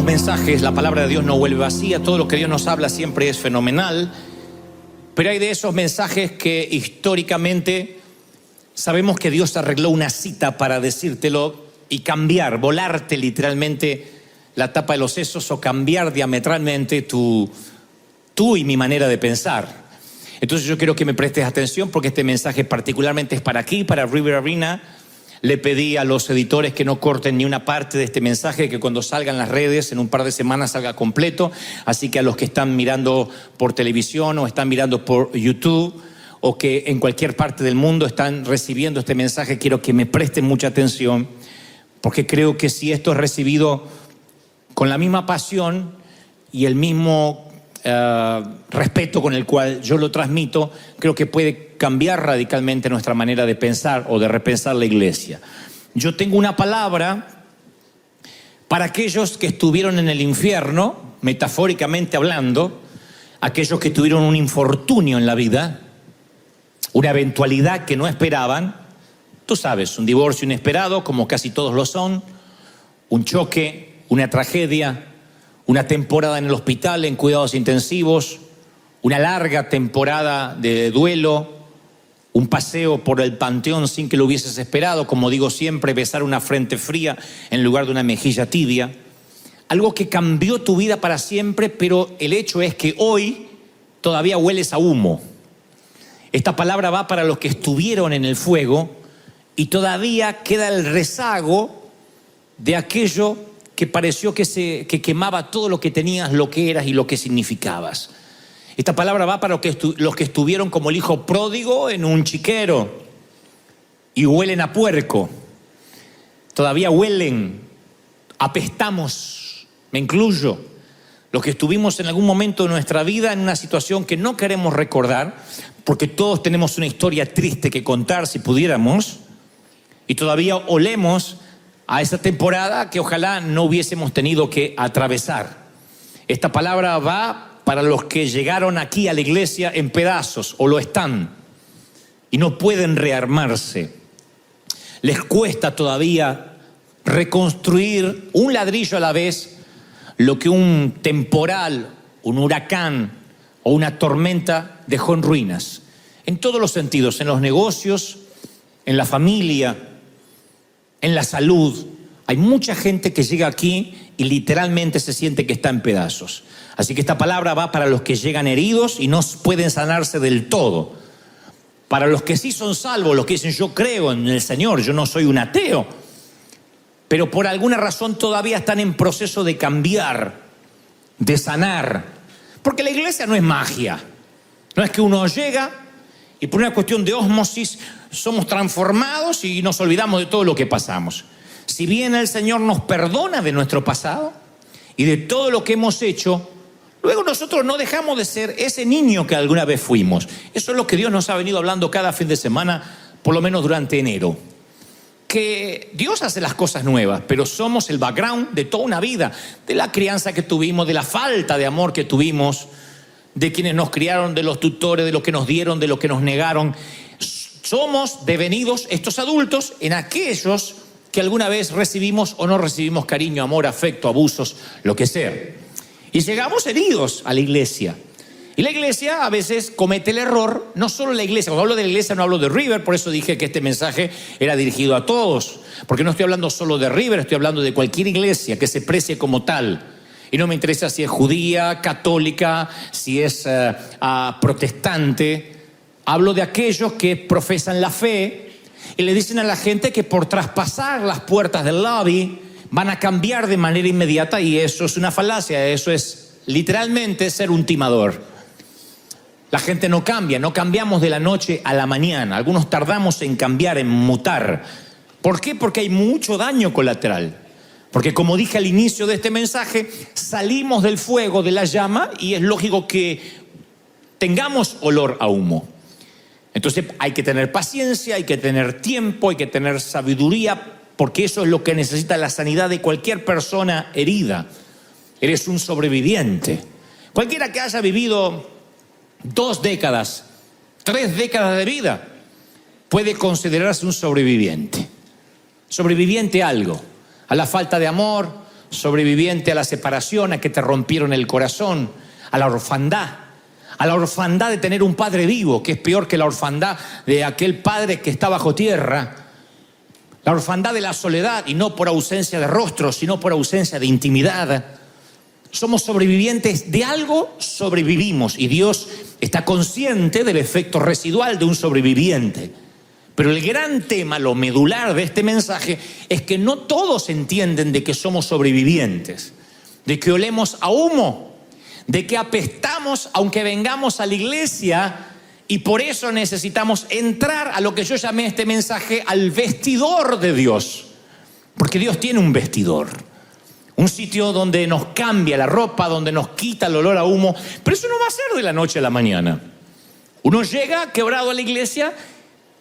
los mensajes, la palabra de Dios no vuelve vacía, todo lo que Dios nos habla siempre es fenomenal, pero hay de esos mensajes que históricamente sabemos que Dios arregló una cita para decírtelo y cambiar, volarte literalmente la tapa de los sesos o cambiar diametralmente tú y mi manera de pensar. Entonces yo quiero que me prestes atención porque este mensaje particularmente es para aquí, para River Arena. Le pedí a los editores que no corten ni una parte de este mensaje, que cuando salga en las redes en un par de semanas salga completo. Así que a los que están mirando por televisión o están mirando por YouTube o que en cualquier parte del mundo están recibiendo este mensaje, quiero que me presten mucha atención, porque creo que si esto es recibido con la misma pasión y el mismo respeto con el cual yo lo transmito, creo que puede cambiar radicalmente nuestra manera de pensar o de repensar la iglesia. Yo tengo una palabra para aquellos que estuvieron en el infierno, metafóricamente hablando, aquellos que tuvieron un infortunio en la vida, una eventualidad que no esperaban. Tú sabes, un divorcio inesperado, como casi todos lo son, un choque, una tragedia, una temporada en el hospital en cuidados intensivos, una larga temporada de duelo, un paseo por el panteón sin que lo hubieses esperado, como digo siempre, besar una frente fría en lugar de una mejilla tibia. Algo que cambió tu vida para siempre, pero el hecho es que hoy todavía hueles a humo. Esta palabra va para los que estuvieron en el fuego y todavía queda el rezago de aquello que pareció que quemaba todo lo que tenías, lo que eras y lo que significabas. Esta palabra va para los que estuvieron como el hijo pródigo en un chiquero y huelen a puerco. Todavía huelen, apestamos, me incluyo. Los que estuvimos en algún momento de nuestra vida en una situación que no queremos recordar, porque todos tenemos una historia triste que contar si pudiéramos, y todavía olemos a esa temporada que ojalá no hubiésemos tenido que atravesar. Esta palabra va para los que llegaron aquí a la iglesia en pedazos o lo están y no pueden rearmarse. Les cuesta todavía reconstruir un ladrillo a la vez lo que un temporal, un huracán o una tormenta dejó en ruinas. En todos los sentidos, en los negocios, en la familia, en la salud. Hay mucha gente que llega aquí y literalmente se siente que está en pedazos. Así que esta palabra va para los que llegan heridos y no pueden sanarse del todo. Para los que sí son salvos, los que dicen yo creo en el Señor, yo no soy un ateo, pero por alguna razón todavía están en proceso de cambiar, de sanar. Porque la iglesia no es magia. No es que uno llega y por una cuestión de ósmosis somos transformados y nos olvidamos de todo lo que pasamos. Si bien el Señor nos perdona de nuestro pasado y de todo lo que hemos hecho, luego nosotros no dejamos de ser ese niño que alguna vez fuimos. Eso es lo que Dios nos ha venido hablando cada fin de semana, por lo menos durante enero. Que Dios hace las cosas nuevas, pero somos el background de toda una vida, de la crianza que tuvimos, de la falta de amor que tuvimos, de quienes nos criaron, de los tutores, de lo que nos dieron, de lo que nos negaron. Somos devenidos estos adultos en aquellos que alguna vez recibimos o no recibimos cariño, amor, afecto, abusos, lo que sea. Y llegamos heridos a la iglesia. Y la iglesia a veces comete el error, no solo la iglesia, cuando hablo de la iglesia no hablo de River, por eso dije que este mensaje era dirigido a todos, porque no estoy hablando solo de River, estoy hablando de cualquier iglesia que se precie como tal. Y no me interesa si es judía, católica, si es protestante. Hablo de aquellos que profesan la fe y le dicen a la gente que por traspasar las puertas del lobby van a cambiar de manera inmediata, y eso es una falacia, eso es literalmente ser un timador. La gente no cambia, no cambiamos de la noche a la mañana. Algunos tardamos en cambiar, en mutar. ¿Por qué? Porque hay mucho daño colateral. Porque como dije al inicio de este mensaje, salimos del fuego, de la llama, y es lógico que tengamos olor a humo. Entonces hay que tener paciencia, hay que tener tiempo, hay que tener sabiduría, porque eso es lo que necesita la sanidad de cualquier persona herida. Eres un sobreviviente. Cualquiera que haya vivido 2 décadas, 3 décadas de vida, puede considerarse un sobreviviente. Sobreviviente a algo, a la falta de amor, sobreviviente a la separación, a que te rompieron el corazón, a la orfandad de tener un padre vivo, que es peor que la orfandad de aquel padre que está bajo tierra, la orfandad de la soledad, y no por ausencia de rostro, sino por ausencia de intimidad. Somos sobrevivientes de algo, sobrevivimos, y Dios está consciente del efecto residual de un sobreviviente. Pero el gran tema, lo medular de este mensaje, es que no todos entienden de que somos sobrevivientes, de que olemos a humo, de que apestamos aunque vengamos a la iglesia, y por eso necesitamos entrar a lo que yo llamé este mensaje al vestidor de Dios. Porque Dios tiene un vestidor, un sitio donde nos cambia la ropa, donde nos quita el olor a humo. Pero eso no va a ser de la noche a la mañana. Uno llega quebrado a la iglesia,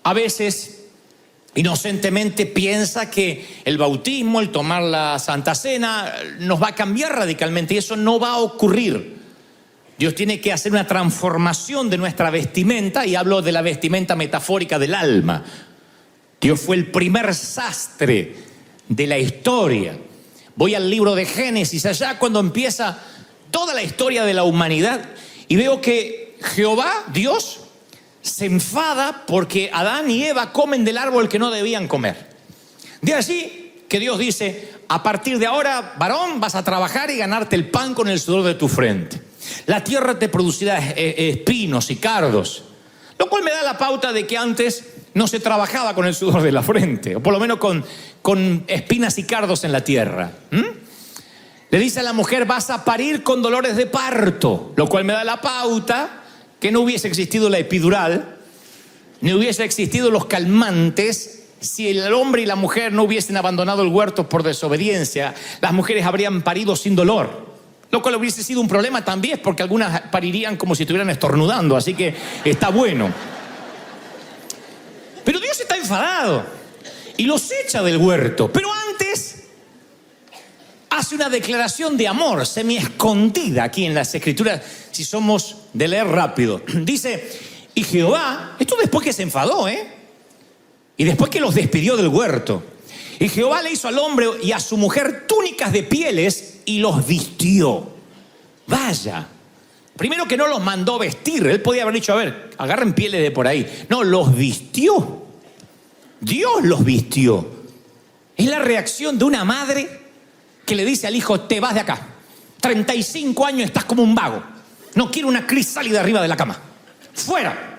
a veces inocentemente piensa que el bautismo, el tomar la Santa Cena, nos va a cambiar radicalmente, y eso no va a ocurrir. Dios tiene que hacer una transformación de nuestra vestimenta, y hablo de la vestimenta metafórica del alma. Dios fue el primer sastre de la historia. Voy al libro de Génesis, allá cuando empieza toda la historia de la humanidad, y veo que Jehová, Dios, se enfada porque Adán y Eva comen del árbol que no debían comer. De allí que Dios dice: a partir de ahora, varón, vas a trabajar y ganarte el pan con el sudor de tu frente. La tierra te producirá espinos y cardos, lo cual me da la pauta de que antes no se trabajaba con el sudor de la frente, o por lo menos con espinas y cardos en la tierra. Le dice a la mujer: vas a parir con dolores de parto, lo cual me da la pauta que no hubiese existido la epidural, ni hubiese existido los calmantes, si el hombre y la mujer no hubiesen abandonado el huerto por desobediencia. Las mujeres habrían parido sin dolor, lo cual hubiese sido un problema también, porque algunas parirían como si estuvieran estornudando, así que está bueno. Pero Dios está enfadado y los echa del huerto. Pero antes hace una declaración de amor semi escondida aquí en las Escrituras, si somos de leer rápido. Dice: y Jehová, esto después que se enfadó, y después que los despidió del huerto, y Jehová le hizo al hombre y a su mujer túnicas de pieles y los vistió. Vaya, primero que no los mandó vestir. Él podía haber dicho: a ver, agarren pieles de por ahí. No, los vistió. Dios los vistió. Es la reacción de una madre que le dice al hijo: te vas de acá, 35 años estás como un vago, no quiero una crisálida arriba de la cama, fuera.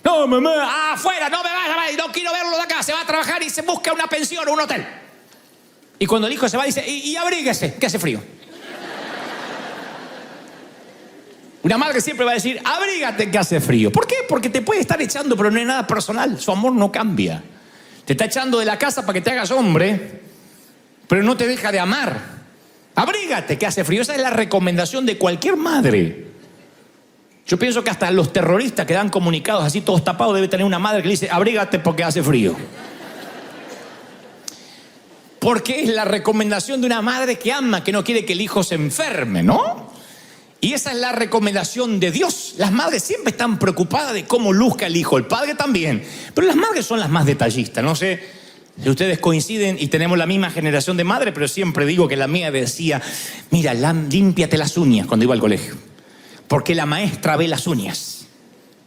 No, mamá, afuera, no me vayas, no quiero verlo de acá. Se va a trabajar y se busca una pensión o un hotel. Y cuando el hijo se va dice: y abríguese, que hace frío. Una madre siempre va a decir: abrígate, que hace frío. ¿Por qué? Porque te puede estar echando, pero no es nada personal. Su amor no cambia. Te está echando de la casa para que te hagas hombre, pero no te deja de amar. Abrígate, que hace frío. Esa es la recomendación de cualquier madre. Yo pienso que hasta los terroristas que dan comunicados así todos tapados debe tener una madre que le dice: abrígate porque hace frío. Porque es la recomendación de una madre que ama, que no quiere que el hijo se enferme, ¿no? Y esa es la recomendación de Dios. Las madres siempre están preocupadas de cómo luzca el hijo, el padre también. Pero las madres son las más detallistas. No sé si ustedes coinciden y tenemos la misma generación de madre, pero siempre digo que la mía decía: mira, límpiate las uñas cuando iba al colegio, porque la maestra ve las uñas.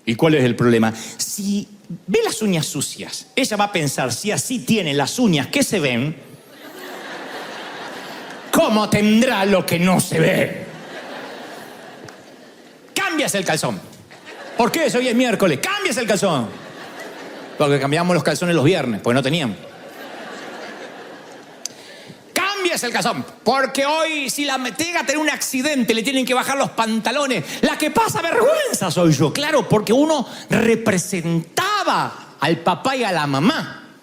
¿Y cuál es el problema? Si ve las uñas sucias, ella va a pensar: si así tiene las uñas que se ven, ¿cómo tendrá lo que no se ve? Cámbiase el calzón. ¿Por qué? Hoy es miércoles. Cámbiase el calzón. Porque cambiamos los calzones los viernes, porque no teníamos. Cámbiase el calzón. Porque hoy, si la llega a tener un accidente, le tienen que bajar los pantalones. La que pasa vergüenza soy yo. Claro, porque uno representaba al papá y a la mamá.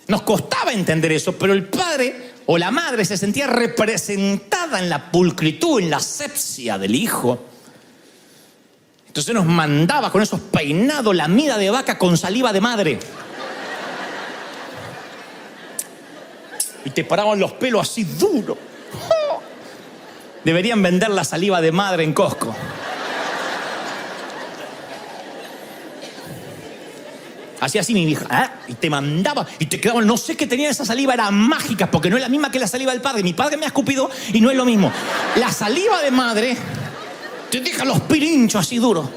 Nos costaba entender eso, pero el padre o la madre se sentía representada en la pulcritud, en la asepsia del hijo. Entonces nos mandaba con esos peinados, lamida de vaca con saliva de madre. Y te paraban los pelos así duros. Deberían vender la saliva de madre en Costco. hacía así mi vieja, y te mandaba, y te quedaba, no sé qué tenía esa saliva, era mágica, porque no es la misma que la saliva del padre. Mi padre me ha escupido y no es lo mismo. La saliva de madre te deja los pirinchos así duros.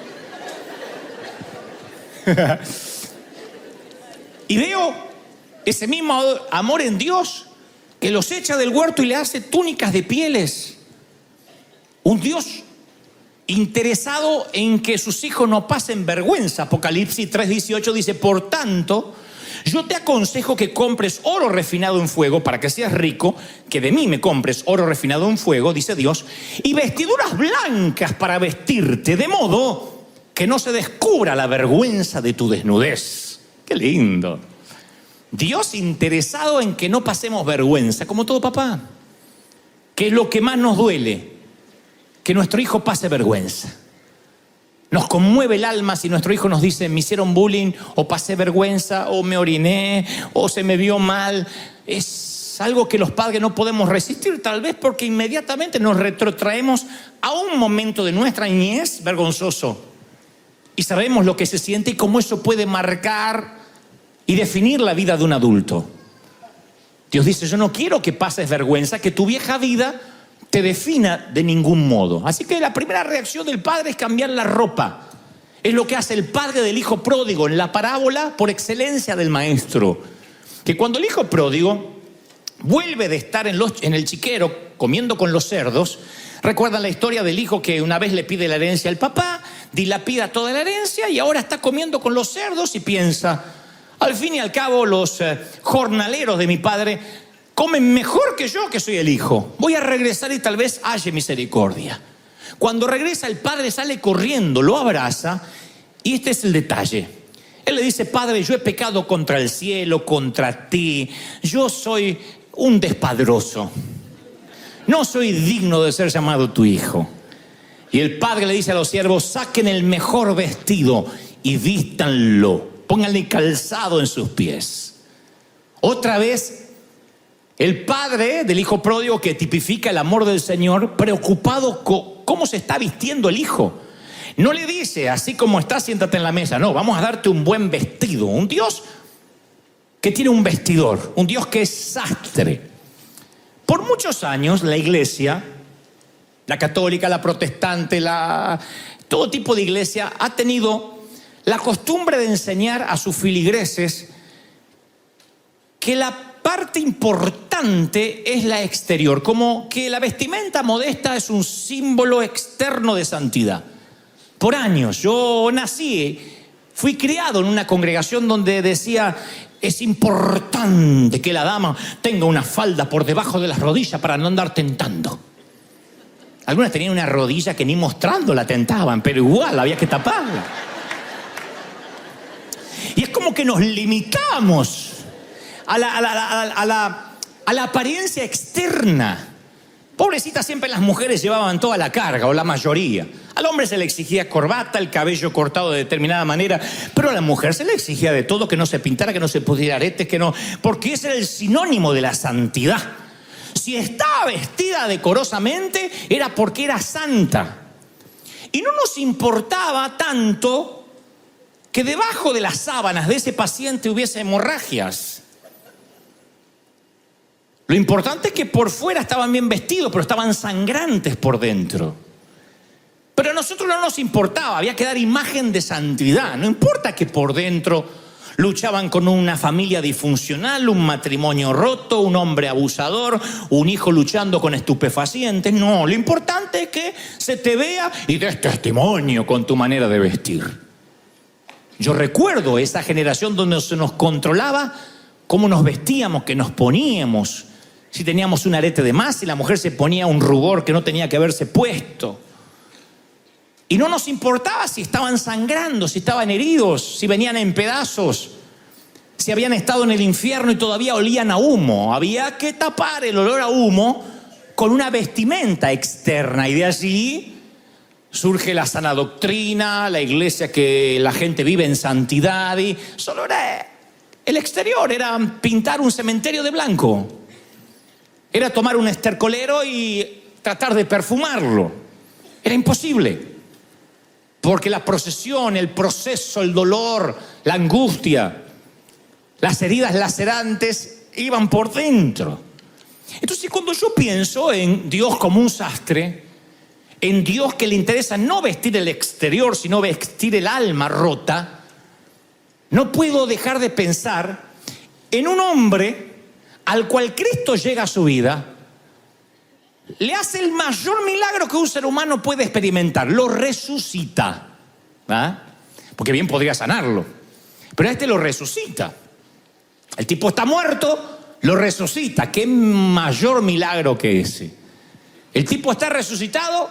Y veo ese mismo amor en Dios que los echa del huerto y le hace túnicas de pieles. Un Dios interesado en que sus hijos no pasen vergüenza. Apocalipsis 3:18 dice: por tanto, yo te aconsejo que compres oro refinado en fuego para que seas rico, que de mí me compres oro refinado en fuego, dice Dios, y vestiduras blancas para vestirte, de modo que no se descubra la vergüenza de tu desnudez. ¡Qué lindo! Dios interesado en que no pasemos vergüenza, como todo papá. ¿Qué es lo que más nos duele? Que nuestro hijo pase vergüenza. Nos conmueve el alma si nuestro hijo nos dice: me hicieron bullying, o pasé vergüenza, o me oriné, o se me vio mal. Es algo que los padres no podemos resistir, tal vez porque inmediatamente nos retrotraemos a un momento de nuestra niñez vergonzoso. Y sabemos lo que se siente y cómo eso puede marcar y definir la vida de un adulto. Dios dice: yo no quiero que pases vergüenza, que tu vieja vida te defina de ningún modo. Así que la primera reacción del padre es cambiar la ropa. Es lo que hace el padre del hijo pródigo en la parábola por excelencia del maestro. Que cuando el hijo pródigo vuelve de estar en el chiquero comiendo con los cerdos, recuerdan la historia del hijo que una vez le pide la herencia al papá, dilapida toda la herencia y ahora está comiendo con los cerdos y piensa: al fin y al cabo los jornaleros de mi padre comen mejor que yo, que soy el hijo. Voy a regresar y tal vez haya misericordia. Cuando regresa, el padre sale corriendo, lo abraza, y este es el detalle. Él le dice: padre, yo he pecado contra el cielo, contra ti. Yo soy un despadroso. No soy digno de ser llamado tu hijo. Y el padre le dice a los siervos: saquen el mejor vestido y vístanlo. Pónganle calzado en sus pies. Otra vez, el padre del hijo pródigo, que tipifica el amor del Señor, preocupado cómo se está vistiendo el hijo. No le dice: así como estás, siéntate en la mesa. No, vamos a darte un buen vestido. Un Dios que tiene un vestidor, un Dios que es sastre. Por muchos años la iglesia, la católica, la protestante, todo tipo de iglesia, ha tenido la costumbre de enseñar a sus feligreses que la parte importante es la exterior, como que la vestimenta modesta es un símbolo externo de santidad. Por años, yo fui criado en una congregación donde decía: es importante que la dama tenga una falda por debajo de las rodillas para no andar tentando. Algunas tenían una rodilla que ni mostrándola tentaban, pero igual había que taparla. Y es como que nos limitamos a la apariencia externa. Pobrecitas, siempre las mujeres llevaban toda la carga, o la mayoría. Al hombre se le exigía corbata, el cabello cortado de determinada manera, pero a la mujer se le exigía de todo: que no se pintara, que no se pusiera aretes, que no, porque ese era el sinónimo de la santidad. Si estaba vestida decorosamente, era porque era santa. Y no nos importaba tanto que debajo de las sábanas de ese paciente hubiese hemorragias. Lo importante es que por fuera estaban bien vestidos, pero estaban sangrantes por dentro. Pero a nosotros no nos importaba, había que dar imagen de santidad. No importa que por dentro luchaban con una familia disfuncional, un matrimonio roto, un hombre abusador, un hijo luchando con estupefacientes. No, lo importante es que se te vea y des testimonio con tu manera de vestir. Yo recuerdo esa generación donde se nos controlaba cómo nos vestíamos, qué nos poníamos. Si teníamos un arete de más, si la mujer se ponía un rubor que no tenía que haberse puesto. Y no nos importaba si estaban sangrando, si estaban heridos, si venían en pedazos, si habían estado en el infierno y todavía olían a humo. Había que tapar el olor a humo con una vestimenta externa. Y de allí surge la sana doctrina, la iglesia que la gente vive en santidad. Y solo era el exterior, era pintar un cementerio de blanco. Era tomar un estercolero y tratar de perfumarlo. Era imposible. porque la procesión, el proceso, el dolor, la angustia, las heridas lacerantes iban por dentro. Entonces, cuando yo pienso en Dios como un sastre, en Dios que le interesa no vestir el exterior, sino vestir el alma rota, no puedo dejar de pensar en un hombre al cual Cristo llega a su vida, le hace el mayor milagro que un ser humano puede experimentar, lo resucita, ¿ah? Porque bien podría sanarlo, pero a este lo resucita. El tipo está muerto, lo resucita. Qué mayor milagro que ese. El tipo está resucitado,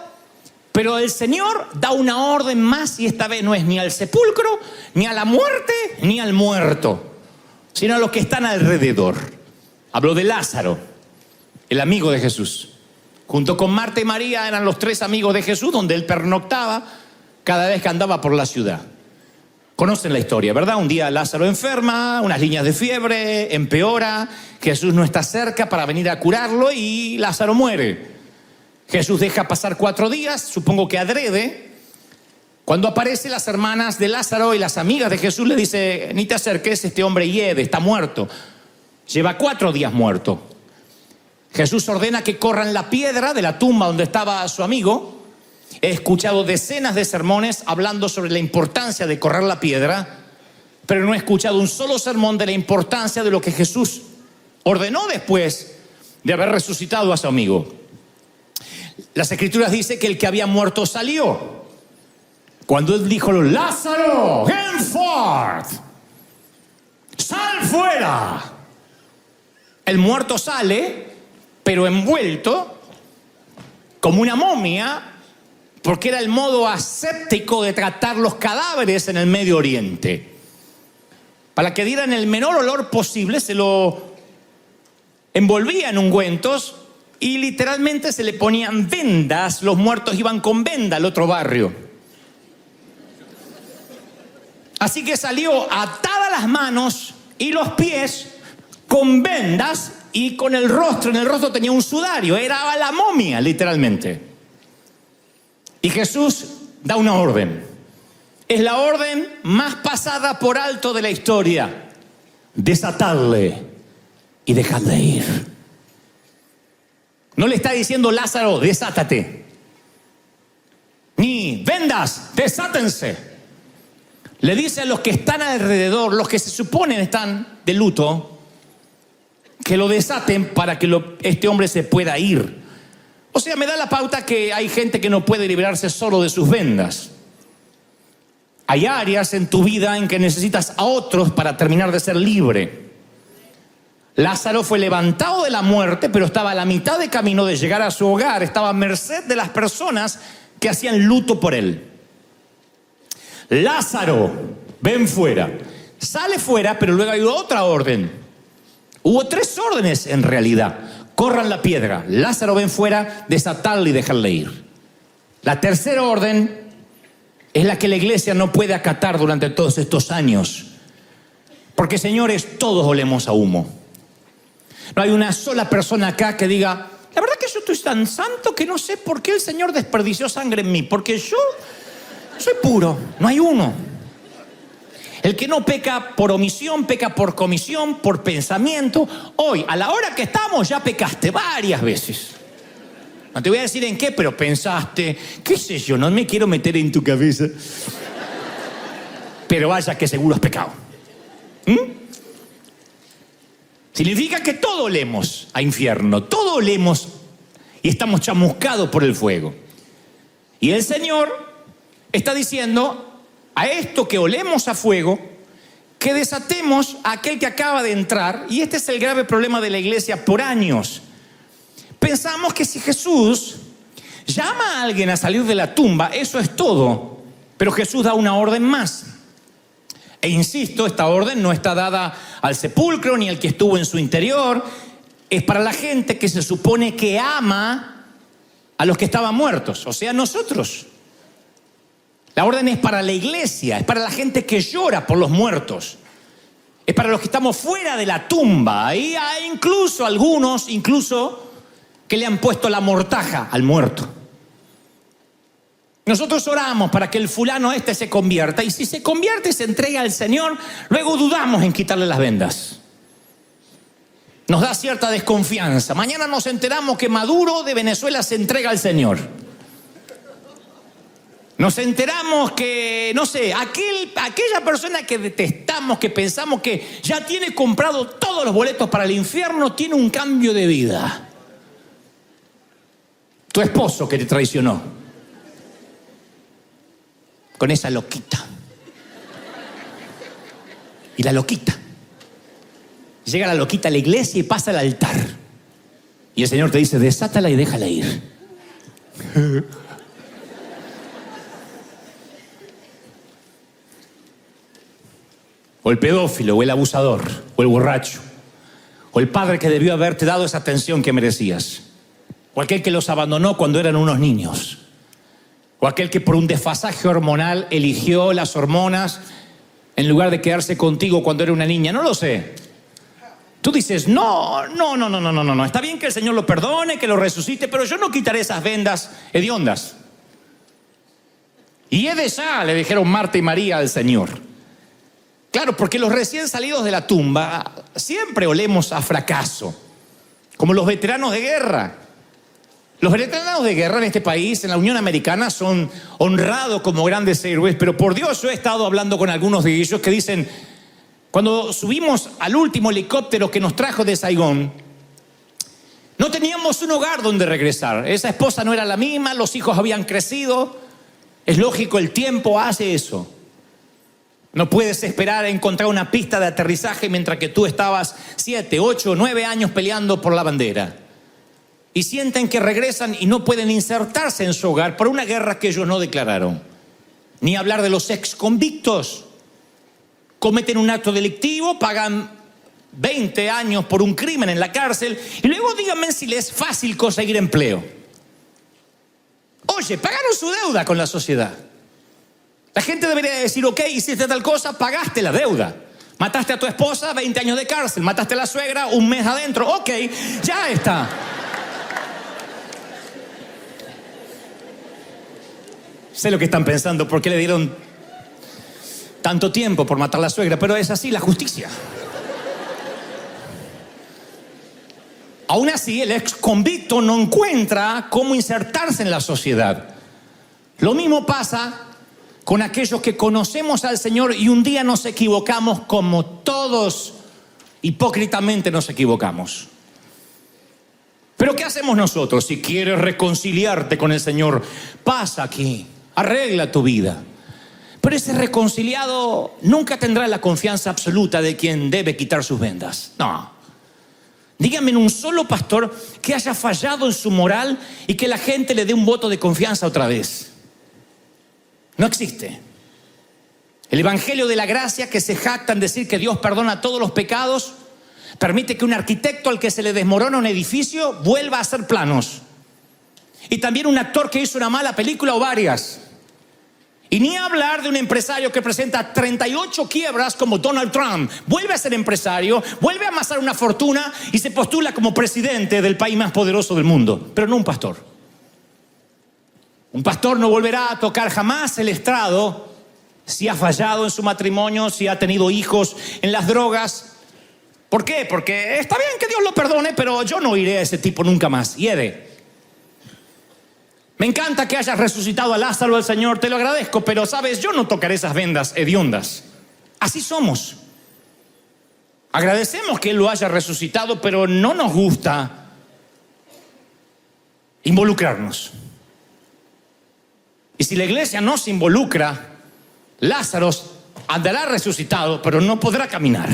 pero el Señor da una orden más, y esta vez no es ni al sepulcro, ni a la muerte, ni al muerto, sino a los que están alrededor. Habló de Lázaro, el amigo de Jesús. Junto con Marta y María eran los 3 amigos de Jesús, donde él pernoctaba cada vez que andaba por la ciudad. Conocen la historia, ¿verdad? Un día Lázaro enferma, unas líneas de fiebre, empeora, Jesús no está cerca para venir a curarlo y Lázaro muere. Jesús deja pasar 4 días, supongo que adrede. Cuando aparecen las hermanas de Lázaro y las amigas de Jesús, le dice: ni te acerques, este hombre hiede, está muerto. Lleva 4 días muerto. Jesús ordena que corran la piedra de la tumba donde estaba su amigo. He escuchado decenas de sermones hablando sobre la importancia de correr la piedra, pero no he escuchado un solo sermón de la importancia de lo que Jesús ordenó después de haber resucitado a su amigo. Las Escrituras dicen que el que había muerto salió. Cuando él dijo: Lázaro, ven forth, sal fuera. El muerto sale, pero envuelto como una momia, porque era el modo aséptico de tratar los cadáveres en el Medio Oriente. Para que dieran el menor olor posible, se lo envolvían en ungüentos y literalmente se le ponían vendas. Los muertos iban con venda al otro barrio. Así que salió atada las manos y los pies con vendas y con el rostro. En el rostro tenía un sudario, era la momia literalmente. Y Jesús da una orden. Es la orden más pasada por alto de la historia: desatadle y dejadle ir. No le está diciendo: Lázaro, desátate, ni vendas, desátense. Le dice a los que están alrededor, los que se suponen están de luto, que lo desaten para que este hombre se pueda ir. O sea, me da la pauta que hay gente que no puede librarse solo de sus vendas. Hay áreas en tu vida en que necesitas a otros para terminar de ser libre. Lázaro fue levantado de la muerte, pero estaba a la mitad de camino de llegar a su hogar. Estaba a merced de las personas que hacían luto por él. Lázaro, ven fuera. Sale fuera, pero luego hay otra orden. Hubo 3 órdenes en realidad. Corran la piedra, Lázaro, ven fuera, desatadle y dejarle ir. La tercera orden es la que la iglesia no puede acatar durante todos estos años. Porque, señores, todos olemos a humo. No hay una sola persona acá que diga: la verdad que yo estoy tan santo que no sé por qué el Señor desperdició sangre en mí, porque yo soy puro. No hay uno. El que no peca por omisión, peca por comisión, por pensamiento. Hoy, a la hora que estamos, ya pecaste varias veces. No te voy a decir en qué, pero pensaste, qué sé yo, no me quiero meter en tu cabeza. Pero vaya que seguro has pecado. Significa que todos olemos a infierno, todos olemos y estamos chamuscados por el fuego. Y el Señor está diciendo a esto que olemos a fuego, que desatemos a aquel que acaba de entrar. Y este es el grave problema de la iglesia por años. Pensamos que si Jesús llama a alguien a salir de la tumba, eso es todo. Pero Jesús da una orden más. E insisto, esta orden no está dada al sepulcro ni al que estuvo en su interior. Es para la gente que se supone que ama a los que estaban muertos, o sea, nosotros. La orden es para la iglesia, es para la gente que llora por los muertos. Es para los que estamos fuera de la tumba. Y hay incluso algunos, que le han puesto la mortaja al muerto. Nosotros oramos para que el fulano se convierta, y si se convierte y se entrega al Señor, luego dudamos en quitarle las vendas. Nos da cierta desconfianza. Mañana nos enteramos que Maduro de Venezuela se entrega al Señor. Nos enteramos que, no sé, aquella persona que detestamos, que pensamos que ya tiene comprado todos los boletos para el infierno, tiene un cambio de vida. Tu esposo que te traicionó con esa loquita. Y la loquita. Llega la loquita a la iglesia y pasa al altar. Y el Señor te dice, desátala y déjala ir. O el pedófilo, o el abusador, o el borracho, o el padre que debió haberte dado esa atención que merecías, o aquel que los abandonó cuando eran unos niños, o aquel que por un desfasaje hormonal eligió las hormonas en lugar de quedarse contigo cuando era una niña. No lo sé. Tú dices, no, está bien que el Señor lo perdone, que lo resucite, pero yo no quitaré esas vendas hediondas. Y le dijeron Marta y María al Señor. Claro, porque los recién salidos de la tumba siempre olemos a fracaso, como los veteranos de guerra. Los veteranos de guerra en este país, en la Unión Americana, son honrados como grandes héroes, pero por Dios, yo he estado hablando con algunos de ellos que dicen, cuando subimos al último helicóptero que nos trajo de Saigón, no teníamos un hogar donde regresar. Esa esposa no era la misma, los hijos habían crecido. Es lógico, el tiempo hace eso. No puedes esperar a encontrar una pista de aterrizaje mientras que tú estabas 7, 8, 9 años peleando por la bandera. Y sienten que regresan y no pueden insertarse en su hogar por una guerra que ellos no declararon. Ni hablar de los exconvictos. Cometen un acto delictivo, pagan 20 años por un crimen en la cárcel y luego díganme si les es fácil conseguir empleo. Oye, pagaron su deuda con la sociedad. La gente debería decir, ok, hiciste tal cosa, pagaste la deuda. Mataste a tu esposa, 20 años de cárcel. Mataste a la suegra, 1 mes adentro. Ok, ya está. Sé lo que están pensando, ¿por qué le dieron tanto tiempo por matar a la suegra? Pero es así la justicia. Aún así, el ex convicto no encuentra cómo insertarse en la sociedad. Lo mismo pasa con aquellos que conocemos al Señor y un día nos equivocamos como todos hipócritamente nos equivocamos. Pero ¿qué hacemos nosotros? Si quieres reconciliarte con el Señor, pasa aquí, arregla tu vida. Pero ese reconciliado nunca tendrá la confianza absoluta de quien debe quitar sus vendas. No. Díganme en un solo pastor que haya fallado en su moral y que la gente le dé un voto de confianza otra vez. No existe. El Evangelio de la Gracia, que se jacta en decir que Dios perdona todos los pecados, permite que un arquitecto al que se le desmorona un edificio vuelva a hacer planos. Y también un actor que hizo una mala película o varias. Y ni hablar de un empresario que presenta 38 quiebras como Donald Trump. Vuelve a ser empresario, vuelve a amasar una fortuna y se postula como presidente del país más poderoso del mundo. Pero no un pastor. Un pastor no volverá a tocar jamás el estrado si ha fallado en su matrimonio, si ha tenido hijos en las drogas. ¿Por qué? Porque está bien que Dios lo perdone, pero yo no iré a ese tipo nunca más. Me encanta que hayas resucitado a Lázaro, al Señor, te lo agradezco, pero sabes, yo no tocaré esas vendas hediondas. Así somos. Agradecemos que Él lo haya resucitado, pero no nos gusta involucrarnos. Y si la iglesia no se involucra, Lázaro andará resucitado, pero no podrá caminar.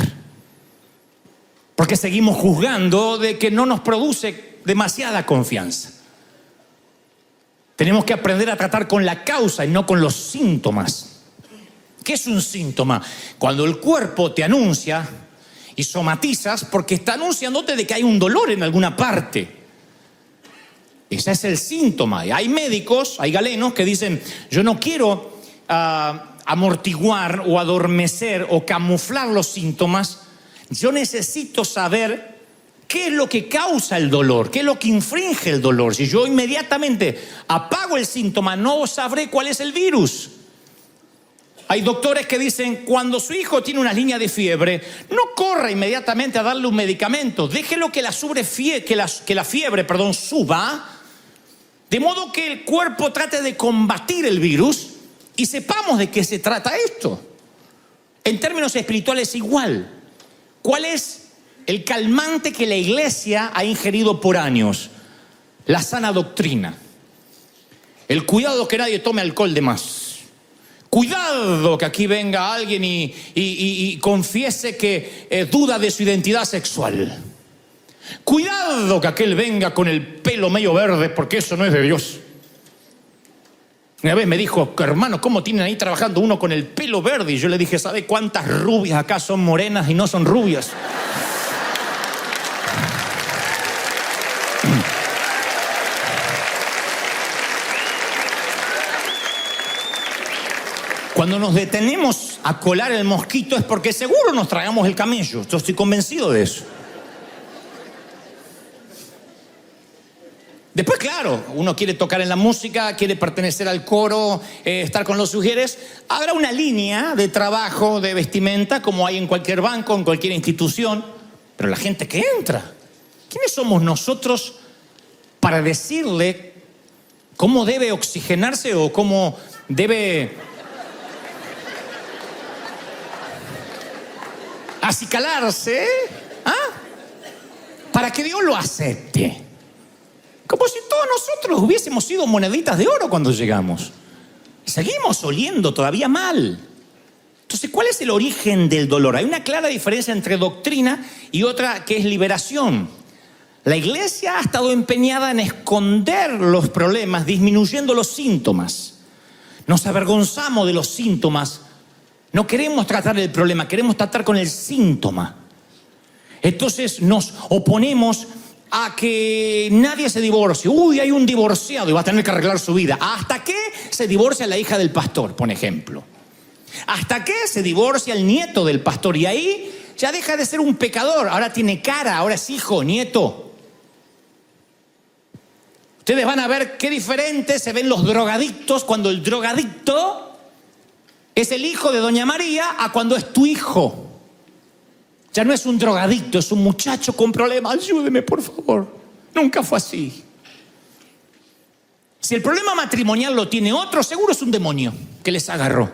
Porque seguimos juzgando de que no nos produce demasiada confianza. Tenemos que aprender a tratar con la causa y no con los síntomas. ¿Qué es un síntoma? Cuando el cuerpo te anuncia y somatizas porque está anunciándote de que hay un dolor en alguna parte. Ese es el síntoma. Y hay médicos, hay galenos que dicen, yo no quiero amortiguar o adormecer o camuflar los síntomas. Yo necesito saber ¿qué es lo que causa el dolor? ¿Qué es lo que infringe el dolor? Si yo inmediatamente apago el síntoma, no sabré cuál es el virus. Hay doctores que dicen, cuando su hijo tiene una línea de fiebre, no corra inmediatamente a darle un medicamento, déjelo que la fiebre suba, de modo que el cuerpo trate de combatir el virus y sepamos de qué se trata esto. En términos espirituales igual. ¿Cuál es el calmante que la iglesia ha ingerido por años? La sana doctrina. El cuidado que nadie tome alcohol de más. Cuidado que aquí venga alguien y confiese que duda de su identidad sexual. Cuidado que aquel venga con el pelo medio verde, porque eso no es de Dios. Una vez me dijo, hermano, ¿cómo tienen ahí trabajando uno con el pelo verde? Y yo le dije, ¿sabe cuántas rubias acá son morenas y no son rubias? Cuando nos detenemos a colar el mosquito es porque seguro nos tragamos el camello. Yo estoy convencido de eso. Después, claro, uno quiere tocar en la música, quiere pertenecer al coro, estar con los sugieres. Habrá una línea de trabajo, de vestimenta, como hay en cualquier banco, en cualquier institución. Pero la gente que entra, ¿quiénes somos nosotros para decirle cómo debe oxigenarse o cómo debe acicalarse? Para que Dios lo acepte. Como si todos nosotros hubiésemos sido moneditas de oro cuando llegamos. Seguimos oliendo todavía mal. Entonces, ¿cuál es el origen del dolor? Hay una clara diferencia entre doctrina y otra que es liberación. La iglesia ha estado empeñada en esconder los problemas, disminuyendo los síntomas. Nos avergonzamos de los síntomas. No queremos tratar el problema, queremos tratar con el síntoma. Entonces nos oponemos a que nadie se divorcie. Uy, hay un divorciado y va a tener que arreglar su vida. ¿Hasta qué se divorcia la hija del pastor, por ejemplo? ¿Hasta qué se divorcia el nieto del pastor? Y ahí ya deja de ser un pecador. Ahora tiene cara, ahora es hijo, nieto. Ustedes van a ver qué diferente se ven los drogadictos cuando el drogadicto es el hijo de Doña María a cuando es tu hijo. Ya no es un drogadicto, es un muchacho con problemas. Ayúdeme, por favor. Nunca fue así. Si el problema matrimonial lo tiene otro, seguro es un demonio que les agarró.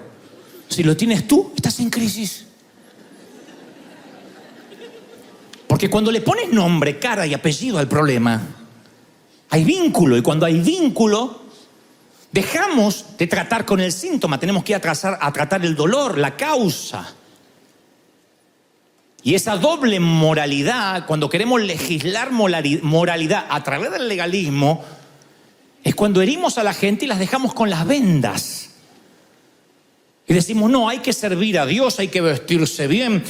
Si lo tienes tú, estás en crisis. Porque cuando le pones nombre, cara y apellido al problema, hay vínculo. Y cuando hay vínculo, dejamos de tratar con el síntoma. Tenemos que ir a tratar el dolor, la causa. Y esa doble moralidad, cuando queremos legislar moralidad a través del legalismo, es cuando herimos a la gente y las dejamos con las vendas. Y decimos, no, hay que servir a Dios, hay que vestirse bien,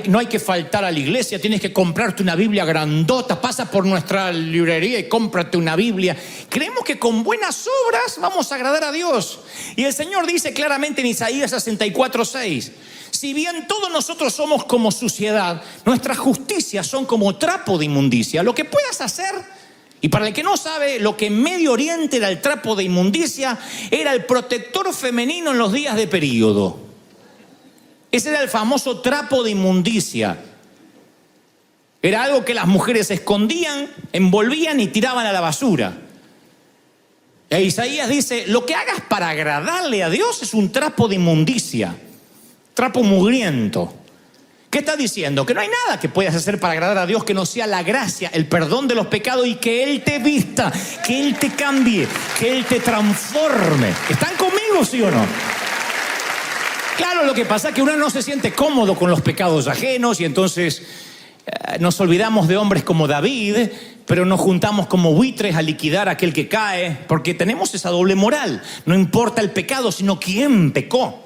no hay que faltar a la iglesia, tienes que comprarte una Biblia grandota, pasa por nuestra librería y cómprate una Biblia. Creemos que con buenas obras vamos a agradar a Dios. Y el Señor dice claramente en Isaías 64:6, si bien todos nosotros somos como suciedad, nuestras justicias son como trapo de inmundicia. Lo que puedas hacer, y para el que no sabe, lo que en Medio Oriente era el trapo de inmundicia, era el protector femenino en los días de período. Ese era el famoso trapo de inmundicia. Era algo que las mujeres escondían, envolvían y tiraban a la basura. E Isaías dice, lo que hagas para agradarle a Dios es un trapo de inmundicia. Trapo mugriento. ¿Qué está diciendo? Que no hay nada que puedas hacer para agradar a Dios que no sea la gracia, el perdón de los pecados y que Él te vista, que Él te cambie, que Él te transforme. ¿Están conmigo, sí o no? Claro, lo que pasa es que uno no se siente cómodo con los pecados ajenos y entonces nos olvidamos de hombres como David, pero nos juntamos como buitres a liquidar a aquel que cae, porque tenemos esa doble moral. No importa el pecado, sino quién pecó.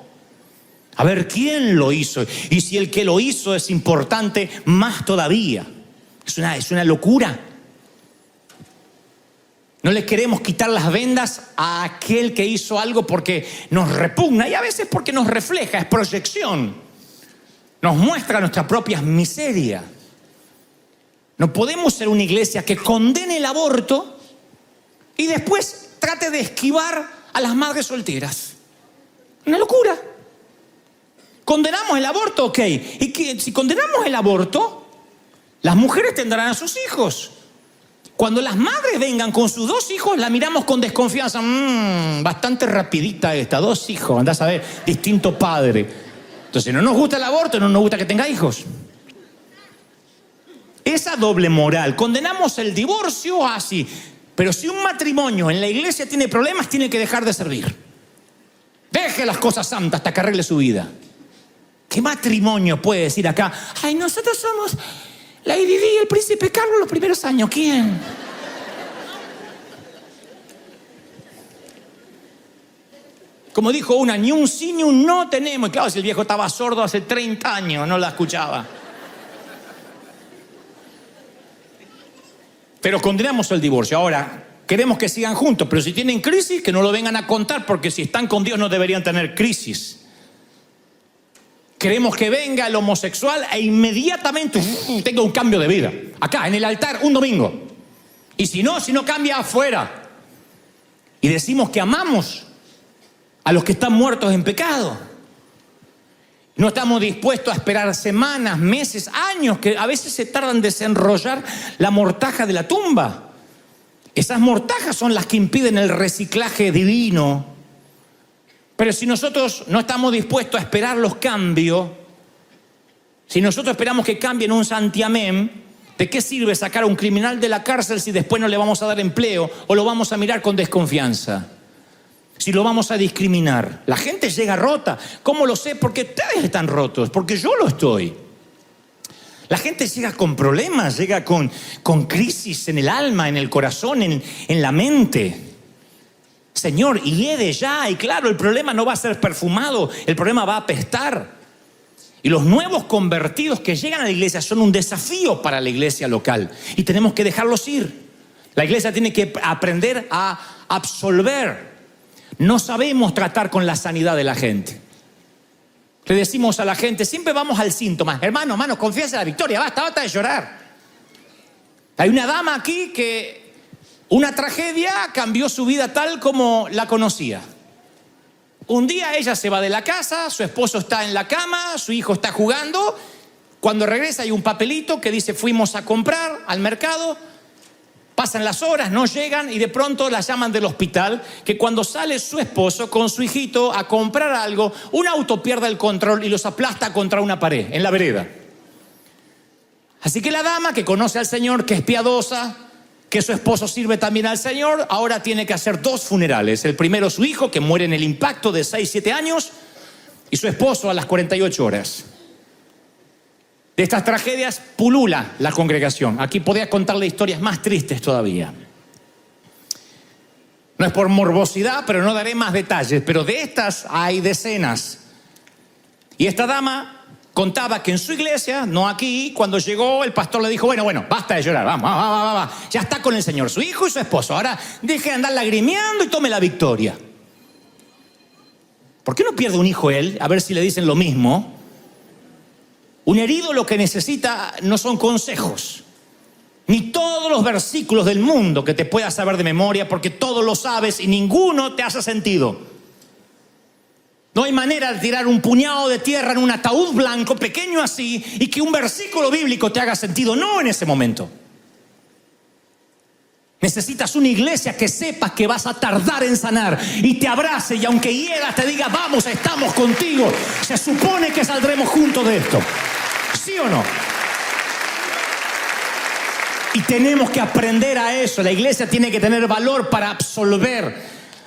A ver, ¿quién lo hizo? Y si el que lo hizo es importante, más todavía. Es una locura. No le queremos quitar las vendas a aquel que hizo algo porque nos repugna y a veces porque nos refleja, es proyección. Nos muestra nuestras propias miserias. No podemos ser una iglesia que condene el aborto y después trate de esquivar a las madres solteras. Una locura. ¿Condenamos el aborto? Ok. Y que si condenamos el aborto, las mujeres tendrán a sus hijos. Cuando las madres vengan con sus 2 hijos, la miramos con desconfianza. Bastante rapidita esta, 2 hijos, andás a ver, distinto padre. Entonces, no nos gusta el aborto, no nos gusta que tenga hijos. Esa doble moral. Condenamos el divorcio así. Pero si un matrimonio en la iglesia tiene problemas, tiene que dejar de servir. Deje las cosas santas hasta que arregle su vida. ¿Qué matrimonio puede decir acá? Ay, nosotros somos Lady Di y el príncipe Carlos los primeros años. ¿Quién? Como dijo una, ni un sí ni un no tenemos. Y claro, si el viejo estaba sordo hace 30 años, no la escuchaba. Pero condenamos el divorcio. Ahora, queremos que sigan juntos, pero si tienen crisis, que no lo vengan a contar, porque si están con Dios no deberían tener crisis. Queremos que venga el homosexual e inmediatamente tenga un cambio de vida. Acá, en el altar, un domingo. Y si no cambia afuera. Y decimos que amamos a los que están muertos en pecado. No estamos dispuestos a esperar semanas, meses, años, que a veces se tardan en desenrollar la mortaja de la tumba. Esas mortajas son las que impiden el reciclaje divino. Pero si nosotros no estamos dispuestos a esperar los cambios, si nosotros esperamos que cambien un santiamén, ¿de qué sirve sacar a un criminal de la cárcel si después no le vamos a dar empleo o lo vamos a mirar con desconfianza? Si lo vamos a discriminar. La gente llega rota. ¿Cómo lo sé? Porque ustedes están rotos, porque yo lo estoy. La gente llega con problemas, llega con crisis en el alma, en el corazón, en la mente. Señor, hiede ya. Y claro, el problema no va a ser perfumado, el problema va a apestar. Y los nuevos convertidos que llegan a la iglesia son un desafío para la iglesia local. Y tenemos que dejarlos ir. La iglesia tiene que aprender a absolver. No sabemos tratar con la sanidad de la gente. Le decimos a la gente, siempre vamos al síntoma. Hermano, confíese en la victoria, basta de llorar. Hay una dama aquí que una tragedia cambió su vida tal como la conocía. Un día ella se va de la casa, su esposo está en la cama, su hijo está jugando. Cuando regresa hay un papelito que dice fuimos a comprar al mercado. Pasan las horas, no llegan y de pronto la llaman del hospital, que cuando sale su esposo con su hijito a comprar algo, un auto pierde el control y los aplasta contra una pared en la vereda. Así que la dama, que conoce al Señor, que es piadosa, que su esposo sirve también al Señor, ahora tiene que hacer 2 funerales. El primero su hijo, que muere en el impacto de 6-7 años, y su esposo a las 48 horas. De estas tragedias pulula la congregación. Aquí podría contarle historias más tristes todavía. No es por morbosidad, pero no daré más detalles. Pero de estas hay decenas. Y esta dama contaba que en su iglesia, no aquí, cuando llegó el pastor le dijo, bueno, basta de llorar, vamos. Ya está con el Señor, su hijo y su esposo. Ahora deje de andar lagrimeando y tome la victoria. ¿Por qué no pierde un hijo él? A ver si le dicen lo mismo. Un herido lo que necesita no son consejos, ni todos los versículos del mundo que te puedas saber de memoria, porque todos lo sabes y ninguno te hace sentido. No hay manera de tirar un puñado de tierra en un ataúd blanco, pequeño así, y que un versículo bíblico te haga sentido. No en ese momento. Necesitas una iglesia que sepas que vas a tardar en sanar y te abrace y aunque hieras te diga, vamos, estamos contigo. Se supone que saldremos juntos de esto. ¿Sí o no? Y tenemos que aprender a eso. La iglesia tiene que tener valor para absolver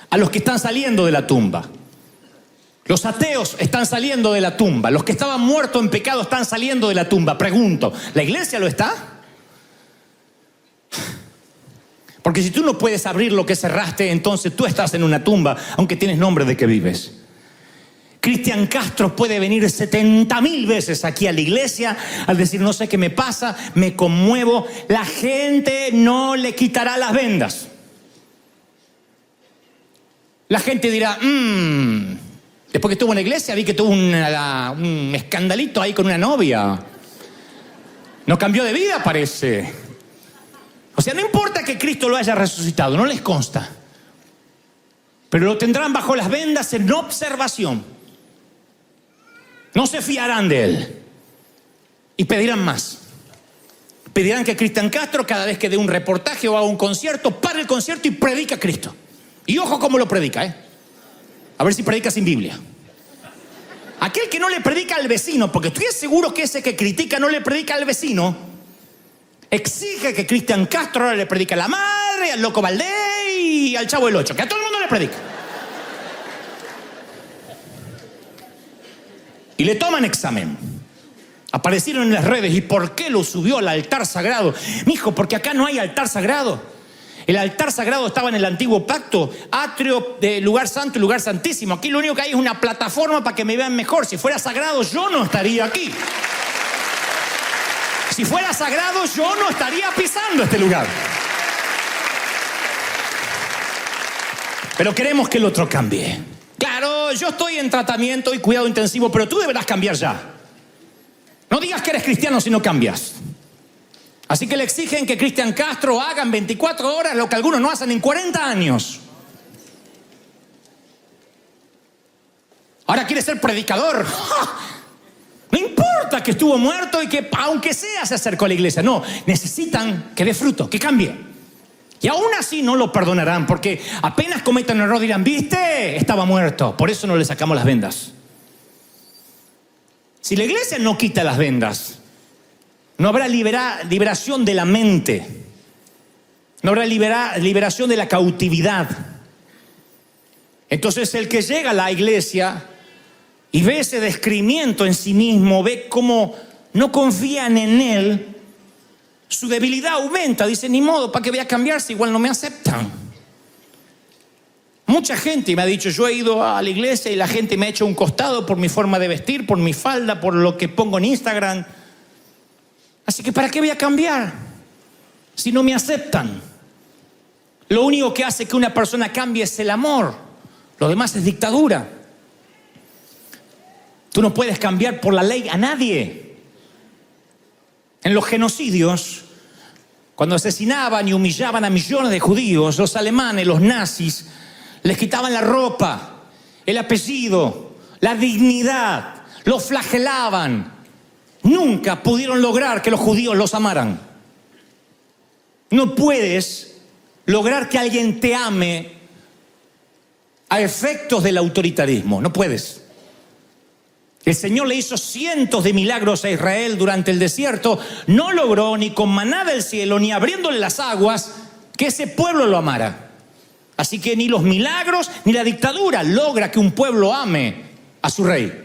a los que están saliendo de la tumba. Los ateos están saliendo de la tumba. Los que estaban muertos en pecado están saliendo de la tumba. Pregunto, ¿la iglesia lo está? Porque si tú no puedes abrir lo que cerraste, entonces tú estás en una tumba, aunque tienes nombre de que vives. Cristian Castro puede venir 70.000 veces aquí a la iglesia al decir, no sé qué me pasa, me conmuevo. La gente no le quitará las vendas. La gente dirá, después que estuvo en la iglesia vi que tuvo un escandalito ahí con una novia. No cambió de vida, parece. O sea, no importa que Cristo lo haya resucitado, no les consta. Pero lo tendrán bajo las vendas en observación. No se fiarán de Él. Y pedirán más. Pedirán que Cristian Castro, cada vez que dé un reportaje o haga un concierto, pare el concierto y predica a Cristo. Y ojo cómo lo predica, A ver si predica sin Biblia. Aquel que no le predica al vecino, porque estoy seguro que ese que critica no le predica al vecino, exige que Cristian Castro ahora le predique a la madre, al Loco Valdés y al Chavo del Ocho, que a todo el mundo le predica. Y le toman examen. Aparecieron en las redes. ¿Y por qué lo subió al altar sagrado? Mijo, porque acá no hay altar sagrado. El altar sagrado estaba en el antiguo pacto, atrio de lugar santo y lugar santísimo. Aquí lo único que hay es una plataforma para que me vean mejor. Si fuera sagrado, yo no estaría aquí. Si fuera sagrado, yo no estaría pisando este lugar. Pero queremos que el otro cambie. Claro, yo estoy en tratamiento y cuidado intensivo, pero tú deberás cambiar ya. No digas que eres cristiano si no cambias. Así que le exigen que Cristian Castro haga en 24 horas lo que algunos no hacen en 40 años. Ahora quiere ser predicador. No importa que estuvo muerto y que aunque sea se acercó a la iglesia. No, necesitan que dé fruto, que cambie. Y aún así no lo perdonarán, porque apenas cometan un error dirán, ¿viste? Estaba muerto, por eso no le sacamos las vendas. Si la iglesia no quita las vendas, no habrá liberación de la mente, no habrá liberación de la cautividad. Entonces el que llega a la iglesia y ve ese descreimiento en sí mismo, ve cómo no confían en él, su debilidad aumenta. Dice, ni modo, ¿para qué voy a cambiarse? Igual no me aceptan. Mucha gente me ha dicho, yo he ido a la iglesia y la gente me ha hecho un costado por mi forma de vestir, por mi falda, por lo que pongo en Instagram. Así que ¿para qué voy a cambiar si no me aceptan? Lo único que hace que una persona cambie es el amor. Lo demás es dictadura. Tú no puedes cambiar por la ley a nadie. En los genocidios, cuando asesinaban y humillaban a millones de judíos, los alemanes, los nazis, les quitaban la ropa, el apellido, la dignidad, los flagelaban. Nunca pudieron lograr que los judíos los amaran. No puedes lograr que alguien te ame a efectos del autoritarismo. No puedes. El Señor le hizo cientos de milagros a Israel durante el desierto. No logró ni con maná del cielo, ni abriéndole las aguas, que ese pueblo lo amara. Así que ni los milagros ni la dictadura logra que un pueblo ame a su rey.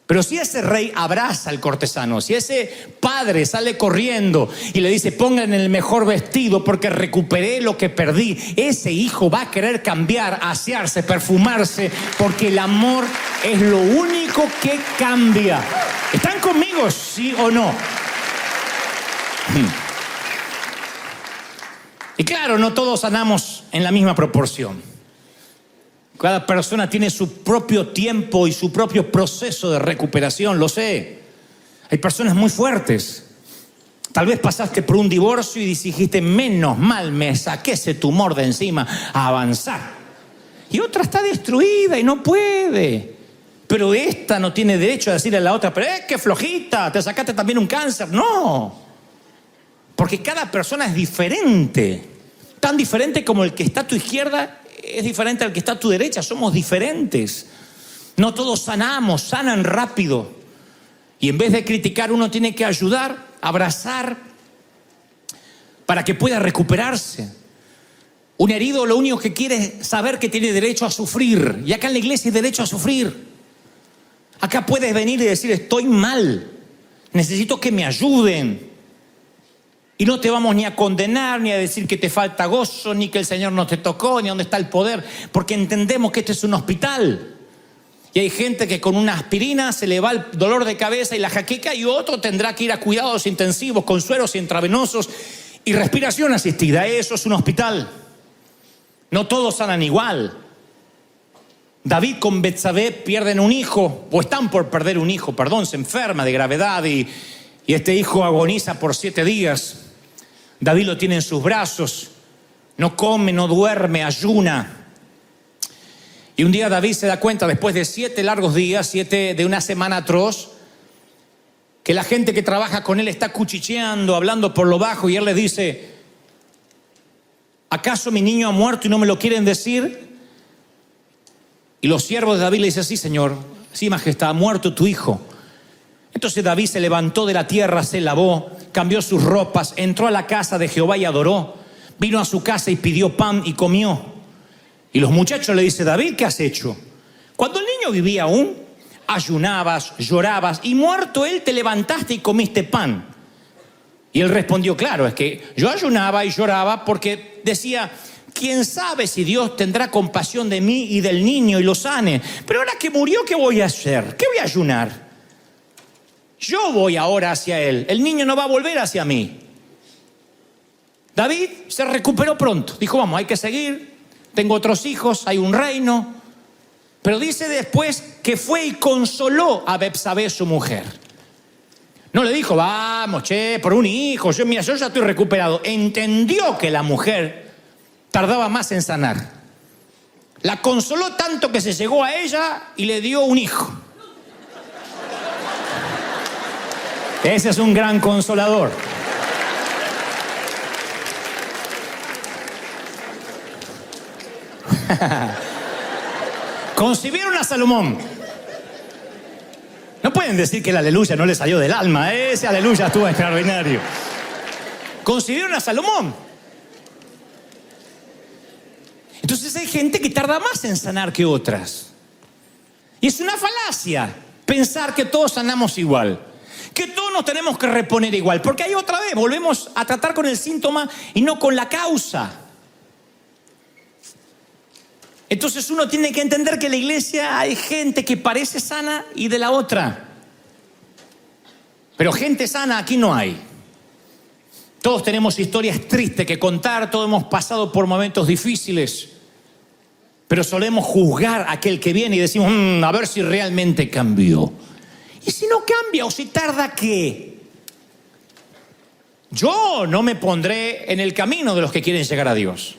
Pero si ese rey abraza al cortesano, si ese padre sale corriendo y le dice, pongan el mejor vestido porque recuperé lo que perdí, ese hijo va a querer cambiar, asearse, perfumarse, porque el amor es lo único que cambia. ¿Están conmigo, sí o no? Y claro, no todos sanamos en la misma proporción. Cada persona tiene su propio tiempo y su propio proceso de recuperación, lo sé. Hay personas muy fuertes. Tal vez pasaste por un divorcio y dijiste, menos mal me saqué ese tumor de encima, a avanzar. Y otra está destruida y no puede. Pero esta no tiene derecho a decirle a la otra, pero qué flojita, te sacaste también un cáncer. No, porque cada persona es diferente. Tan diferente como el que está a tu izquierda es diferente al que está a tu derecha. Somos diferentes. No todos sanamos, sanan rápido. Y en vez de criticar, uno tiene que ayudar, abrazar, para que pueda recuperarse. Un herido lo único que quiere es saber que tiene derecho a sufrir. Y acá en la iglesia hay derecho a sufrir. Acá puedes venir y decir, estoy mal, necesito que me ayuden. Y no te vamos ni a condenar, ni a decir que te falta gozo, ni que el Señor no te tocó, ni dónde está el poder, porque entendemos que este es un hospital. Y hay gente que con una aspirina se le va el dolor de cabeza y la jaqueca, y otro tendrá que ir a cuidados intensivos con sueros intravenosos y respiración asistida. Eso es un hospital. No todos sanan igual. David con Betsabé pierden un hijo, o están por perder un hijo, se enferma de gravedad y este hijo agoniza por 7 días. David lo tiene en sus brazos, no come, no duerme, ayuna. Y un día David se da cuenta, después de 7 largos días, 7 de una semana atroz, que la gente que trabaja con él está cuchicheando, hablando por lo bajo, y él le dice: ¿acaso mi niño ha muerto y no me lo quieren decir? Y los siervos de David le dicen: sí, señor, sí, majestad, ha muerto tu hijo. Entonces David se levantó de la tierra, se lavó, cambió sus ropas, entró a la casa de Jehová y adoró. Vino a su casa y pidió pan y comió. Y los muchachos le dicen: David, ¿qué has hecho? Cuando el niño vivía aún, ayunabas, llorabas, y muerto él te levantaste y comiste pan. Y él respondió: claro, es que yo ayunaba y lloraba porque decía: ¿quién sabe si Dios tendrá compasión de mí y del niño y lo sane? Pero ahora que murió, ¿qué voy a hacer? ¿Qué voy a ayunar? Yo voy ahora hacia él. El niño no va a volver hacia mí. David se recuperó pronto. Dijo: vamos, hay que seguir. Tengo otros hijos, hay un reino. Pero dice después que fue y consoló a Betsabé, su mujer. No le dijo: vamos, por un hijo, yo ya estoy recuperado. Entendió que la mujer tardaba más en sanar. La consoló tanto que se llegó a ella y le dio un hijo. Ese es un gran consolador. Concibieron a Salomón. No pueden decir que el aleluya no le salió del alma. Ese aleluya estuvo extraordinario. Concibieron a Salomón. Entonces hay gente que tarda más en sanar que otras. Y es una falacia pensar que todos sanamos igual, que todos nos tenemos que reponer igual, porque ahí otra vez volvemos a tratar con el síntoma y no con la causa. Entonces uno tiene que entender que en la iglesia hay gente que parece sana y de la otra. Pero gente sana aquí no hay. Todos tenemos historias tristes que contar, todos hemos pasado por momentos difíciles. Pero solemos juzgar a aquel que viene y decimos: a ver si realmente cambió. ¿Y si no cambia o si tarda qué? Yo no me pondré en el camino de los que quieren llegar a Dios.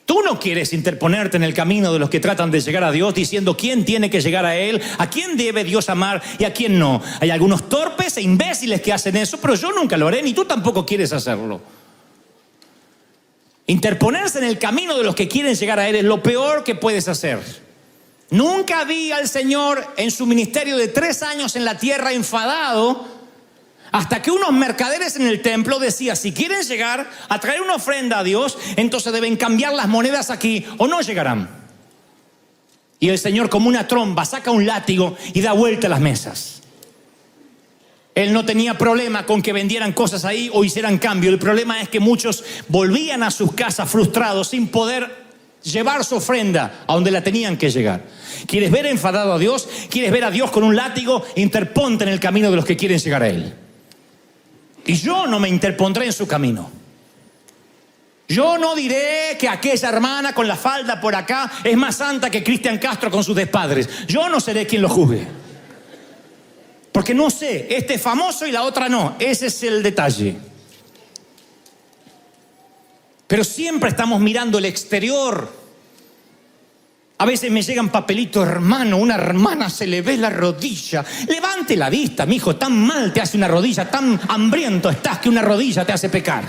Tú no quieres interponerte en el camino de los que tratan de llegar a Dios diciendo quién tiene que llegar a Él, a quién debe Dios amar y a quién no. Hay algunos torpes e imbéciles que hacen eso, pero yo nunca lo haré, ni tú tampoco quieres hacerlo. Interponerse en el camino de los que quieren llegar a Él es lo peor que puedes hacer. Nunca vi al Señor en su ministerio de 3 años en la tierra enfadado, hasta que unos mercaderes en el templo decían: si quieren llegar a traer una ofrenda a Dios, entonces deben cambiar las monedas aquí o no llegarán. Y el Señor, como una tromba, saca un látigo y da vuelta a las mesas. Él no tenía problema con que vendieran cosas ahí o hicieran cambio. El problema es que muchos volvían a sus casas frustrados sin poder llevar su ofrenda a donde la tenían que llegar. ¿Quieres ver enfadado a Dios? ¿Quieres ver a Dios con un látigo? Interponte en el camino de los que quieren llegar a Él. Y yo no me interpondré en su camino. Yo no diré que aquella hermana con la falda por acá es más santa que Cristian Castro con sus despadres. Yo no seré quien lo juzgue. Porque no sé, este es famoso y la otra no. Ese es el detalle. Pero siempre estamos mirando el exterior. A veces me llegan papelitos: hermano, una hermana se le ve la rodilla. Levante la vista, mijo, tan mal te hace una rodilla, tan hambriento estás que una rodilla te hace pecar.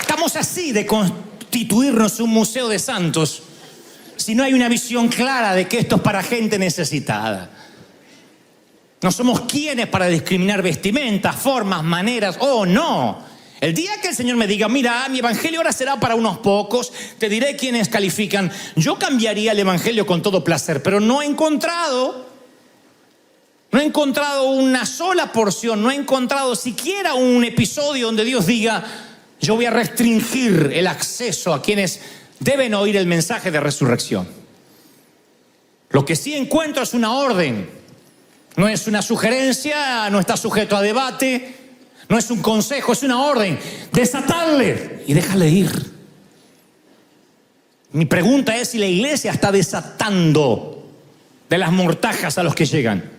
Estamos así de constituirnos un museo de santos si no hay una visión clara de que esto es para gente necesitada. No somos quienes para discriminar vestimentas, formas, maneras. ¡Oh, no! El día que el Señor me diga: mira, mi evangelio ahora será para unos pocos, te diré quiénes califican. Yo cambiaría el evangelio con todo placer, pero no he encontrado una sola porción, no he encontrado siquiera un episodio donde Dios diga: yo voy a restringir el acceso a quienes deben oír el mensaje de resurrección. Lo que sí encuentro es una orden. No es una sugerencia, no está sujeto a debate, no es un consejo, es una orden. Desatadle y déjale ir. Mi pregunta es si la iglesia está desatando de las mortajas a los que llegan.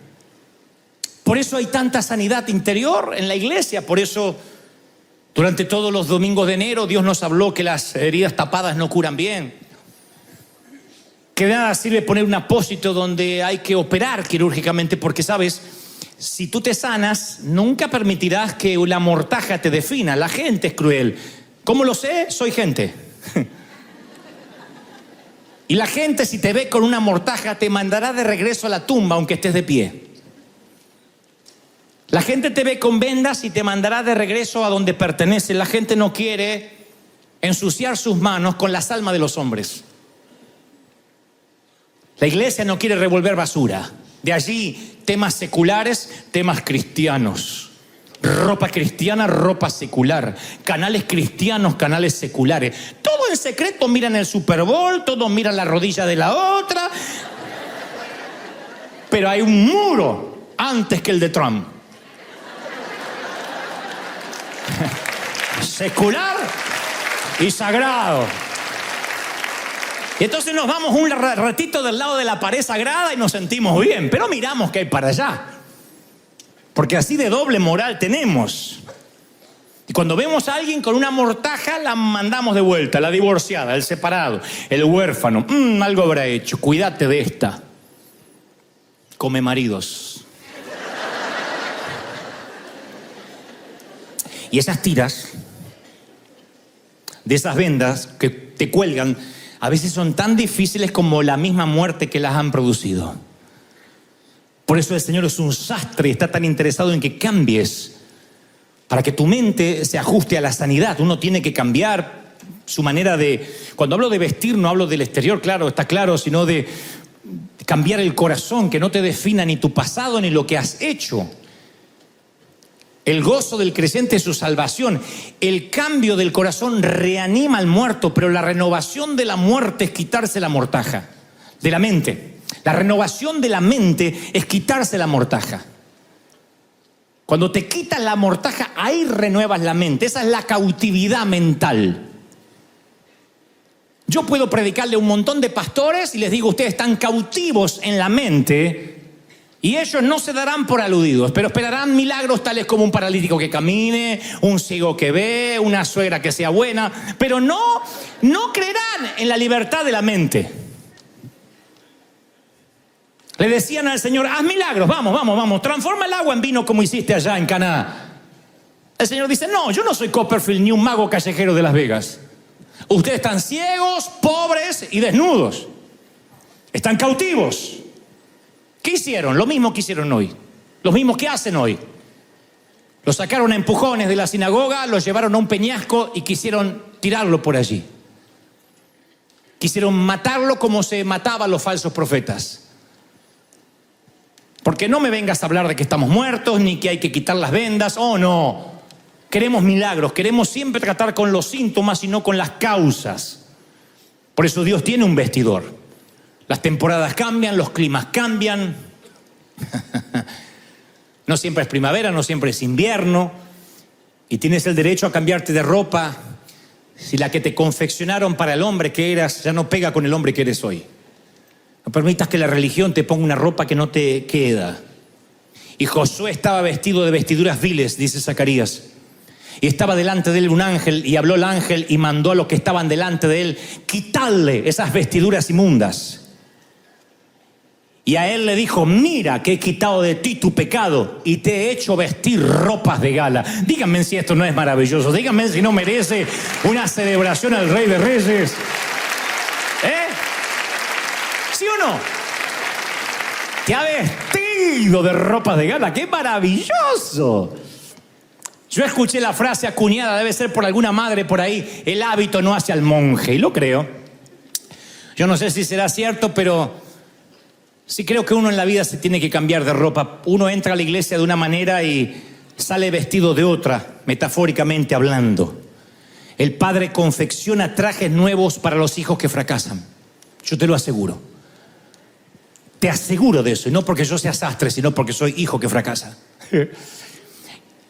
Por eso hay tanta sanidad interior en la iglesia. Por eso durante todos los domingos de enero Dios nos habló que las heridas tapadas no curan bien. Que de nada sirve poner un apósito donde hay que operar quirúrgicamente, porque sabes, si tú te sanas, nunca permitirás que la mortaja te defina. La gente es cruel. ¿Cómo lo sé? Soy gente. Y la gente, si te ve con una mortaja, te mandará de regreso a la tumba aunque estés de pie. La gente te ve con vendas y te mandará de regreso a donde pertenece. La gente no quiere ensuciar sus manos con las almas de los hombres. La iglesia no quiere revolver basura. De allí temas seculares, temas cristianos. Ropa cristiana, ropa secular. Canales cristianos, canales seculares. Todo en secreto, miran el Super Bowl, todos miran la rodilla de la otra. Pero hay un muro antes que el de Trump. Secular y sagrado. Y entonces nos vamos un ratito del lado de la pared sagrada y nos sentimos bien, pero miramos que hay para allá. Porque así de doble moral tenemos. Y cuando vemos a alguien con una mortaja, la mandamos de vuelta, la divorciada, el separado, el huérfano. Algo habrá hecho, cuídate de esta. Come maridos. Y esas tiras, de esas vendas que te cuelgan, a veces son tan difíciles como la misma muerte que las han producido. Por eso el Señor es un sastre y está tan interesado en que cambies, para que tu mente se ajuste a la sanidad. Uno tiene que cambiar su manera de... Cuando hablo de vestir, no hablo del exterior, claro, está claro, sino de cambiar el corazón, que no te defina ni tu pasado ni lo que has hecho. El gozo del creyente es su salvación. El cambio del corazón reanima al muerto, pero la renovación de la muerte es quitarse la mortaja de la mente. La renovación de la mente es quitarse la mortaja. Cuando te quitas la mortaja, ahí renuevas la mente. Esa es la cautividad mental. Yo puedo predicarle a un montón de pastores y les digo, ustedes están cautivos en la mente. Y ellos no se darán por aludidos, pero esperarán milagros tales como un paralítico que camine, un ciego que ve, una suegra que sea buena, pero no creerán en la libertad de la mente. Le decían al Señor, haz milagros, vamos, transforma el agua en vino como hiciste allá en Caná. El Señor dice, no, yo no soy Copperfield ni un mago callejero de Las Vegas. Ustedes están ciegos, pobres y desnudos. Están cautivos. ¿Qué hicieron? Lo mismo que hicieron hoy. Lo mismo que hacen hoy. Lo sacaron a empujones de la sinagoga, lo llevaron a un peñasco y quisieron tirarlo por allí. Quisieron matarlo como se mataba a los falsos profetas. Porque no me vengas a hablar de que estamos muertos, ni que hay que quitar las vendas. Oh, no. Queremos milagros. Queremos siempre tratar con los síntomas y no con las causas. Por eso Dios tiene un vestidor. Las temporadas cambian, los climas cambian. No siempre es primavera, no siempre es invierno. Y tienes el derecho a cambiarte de ropa si la que te confeccionaron para el hombre que eras ya no pega con el hombre que eres hoy. No permitas que la religión te ponga una ropa que no te queda. Y Josué estaba vestido de vestiduras viles, dice Zacarías. Y estaba delante de él un ángel, y habló el ángel y mandó a los que estaban delante de él, quitarle esas vestiduras inmundas. Y a él le dijo, mira que he quitado de ti tu pecado y te he hecho vestir ropas de gala. Díganme si esto no es maravilloso. Díganme si no merece una celebración al Rey de Reyes. ¿Sí o no? Te ha vestido de ropas de gala. ¡Qué maravilloso! Yo escuché la frase acuñada, debe ser por alguna madre por ahí, el hábito no hace al monje. Y lo creo. Yo no sé si será cierto, pero... sí creo que uno en la vida se tiene que cambiar de ropa. Uno entra a la iglesia de una manera y sale vestido de otra, metafóricamente hablando. El Padre confecciona trajes nuevos para los hijos que fracasan. Yo te lo aseguro. Te aseguro de eso. Y no porque yo sea sastre, sino porque soy hijo que fracasa.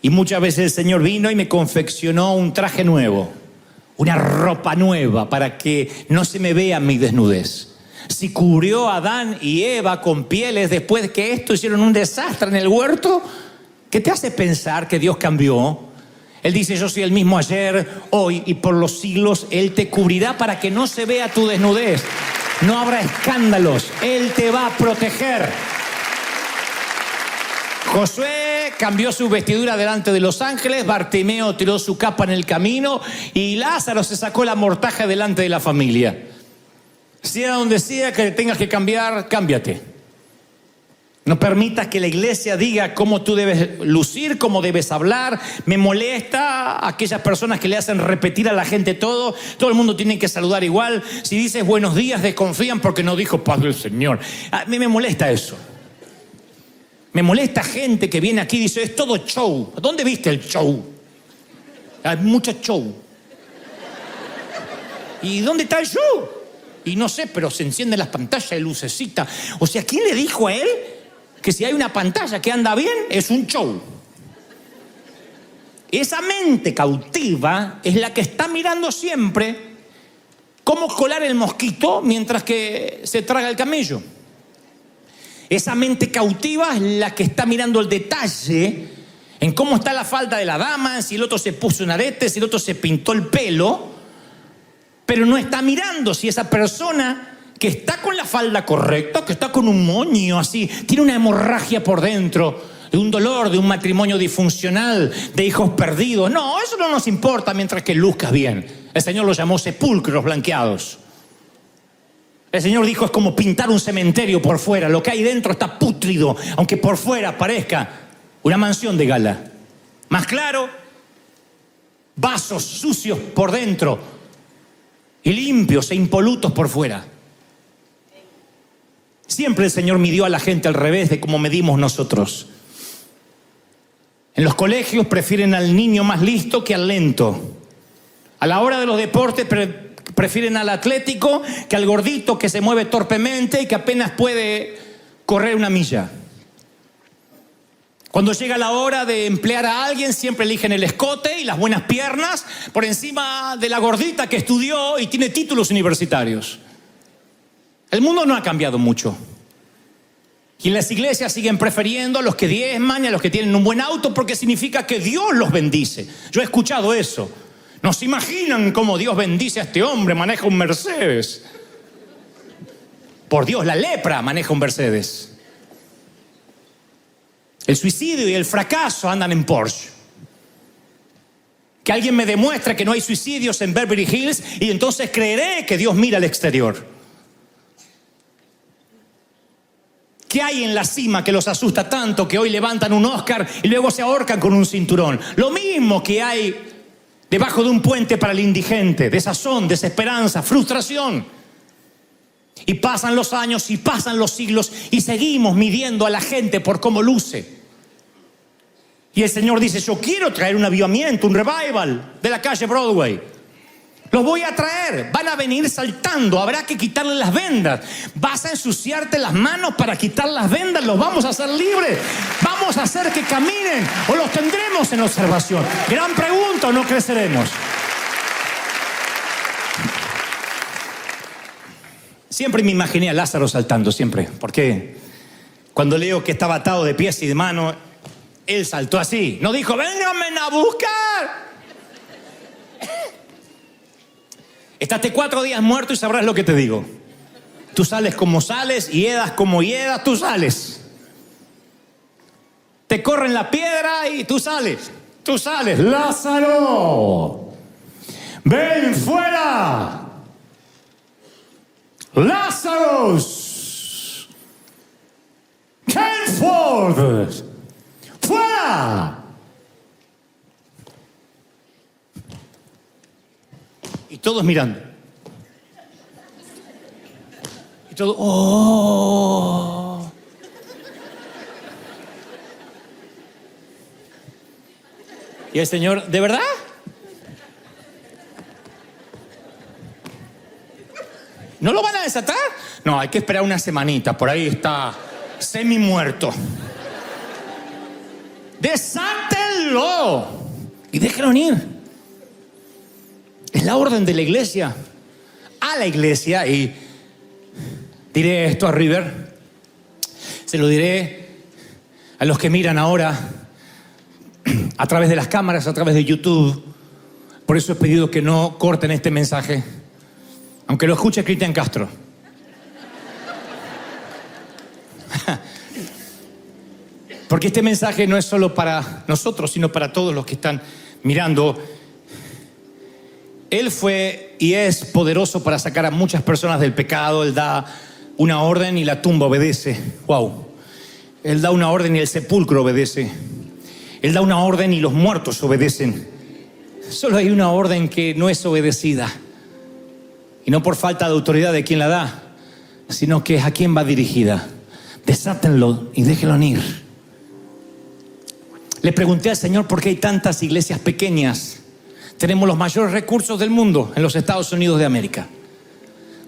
Y muchas veces el Señor vino y me confeccionó un traje nuevo. una ropa nueva para que no se me vea mi desnudez. Si cubrió a Adán y Eva con pieles después de que esto hicieron un desastre en el huerto, ¿qué te hace pensar que Dios cambió? Él dice, yo soy el mismo ayer, hoy y por los siglos. Él te cubrirá para que no se vea tu desnudez. No habrá escándalos. Él te va a proteger. Josué cambió su vestidura delante de los ángeles, Bartimeo tiró su capa en el camino y Lázaro se sacó la mortaja delante de la familia. Sea donde sea que tengas que cambiar, cámbiate. No permitas que la iglesia diga cómo tú debes lucir, cómo debes hablar. Me molesta aquellas personas que le hacen repetir a la gente todo. Todo el mundo tiene que saludar igual. Si dices buenos días, desconfían porque no dijo paz del Señor. A mí me molesta eso. Me molesta gente que viene aquí y dice, es todo show. ¿Dónde viste el show? Hay mucho show. ¿Y dónde está el show? Y no sé, pero se encienden las pantallas y lucecita. O sea, ¿quién le dijo a él que si hay una pantalla que anda bien, es un show? Esa mente cautiva es la que está mirando siempre cómo colar el mosquito mientras que se traga el camello. Esa mente cautiva es la que está mirando el detalle en cómo está la falda de la dama, si el otro se puso un arete, si el otro se pintó el pelo, pero no está mirando si esa persona que está con la falda correcta, que está con un moño así, tiene una hemorragia por dentro, de un dolor, de un matrimonio disfuncional, de hijos perdidos. No, eso no nos importa mientras que luzcas bien. El Señor lo llamó sepulcros blanqueados. El Señor dijo, es como pintar un cementerio por fuera. Lo que hay dentro está pútrido, aunque por fuera parezca una mansión de gala. Más claro, vasos sucios por dentro y limpios e impolutos por fuera. Siempre el Señor midió a la gente al revés de cómo medimos nosotros. En los colegios prefieren al niño más listo que al lento. A la hora de los deportes prefieren al atlético que al gordito que se mueve torpemente y que apenas puede correr una milla. Cuando llega la hora de emplear a alguien, siempre eligen el escote y las buenas piernas por encima de la gordita que estudió y tiene títulos universitarios. El mundo no ha cambiado mucho. Y en las iglesias siguen prefiriendo a los que diezman y a los que tienen un buen auto porque significa que Dios los bendice. Yo he escuchado eso. ¿No se imaginan cómo Dios bendice a este hombre? Maneja un Mercedes. Por Dios, la lepra maneja un Mercedes. El suicidio y el fracaso andan en Porsche. Que alguien me demuestre que no hay suicidios en Beverly Hills y entonces creeré que Dios mira al exterior. ¿Qué hay en la cima que los asusta tanto que hoy levantan un Oscar y luego se ahorcan con un cinturón? Lo mismo que hay debajo de un puente para el indigente: desazón, desesperanza, frustración. Y pasan los años y pasan los siglos y seguimos midiendo a la gente por cómo luce. Y el Señor dice, yo quiero traer un avivamiento, un revival de la calle Broadway. Los voy a traer, van a venir saltando, habrá que quitarle las vendas. Vas a ensuciarte las manos para quitar las vendas, los vamos a hacer libres. Vamos a hacer que caminen o los tendremos en observación. Gran pregunta, ¿o no creceremos? Siempre me imaginé a Lázaro saltando, siempre. Porque cuando leo que estaba atado de pies y de manos, él saltó así. No dijo, vénganme a buscar. Estate 4 días muerto y sabrás lo que te digo. Tú sales como sales, hiedas como hiedas, tú sales. Te corren la piedra y tú sales. Tú sales. Lázaro, ven fuera. Lazarus, come forth. ¡Fuera! Y todos mirando. Y todos, ¡oh! Y el Señor, ¿de verdad? ¿No lo van a desatar? No, hay que esperar una semanita. Por ahí está semi muerto. Desátenlo y déjenlo ir. Es la orden de la iglesia a la iglesia. Y diré esto a River, se lo diré a los que miran ahora a través de las cámaras, a través de YouTube. Por eso he pedido que no corten este mensaje, aunque lo escuche Cristian Castro. Porque este mensaje no es solo para nosotros, sino para todos los que están mirando. Él fue y es poderoso para sacar a muchas personas del pecado. Él da una orden y la tumba obedece. Wow. Él da una orden y el sepulcro obedece. Él da una orden y los muertos obedecen. Solo hay una orden que no es obedecida. Y no por falta de autoridad de quien la da, sino que es a quien va dirigida. Desátenlo y déjenlo ir. Le pregunté al Señor por qué hay tantas iglesias pequeñas. Tenemos los mayores recursos del mundo en los Estados Unidos de América.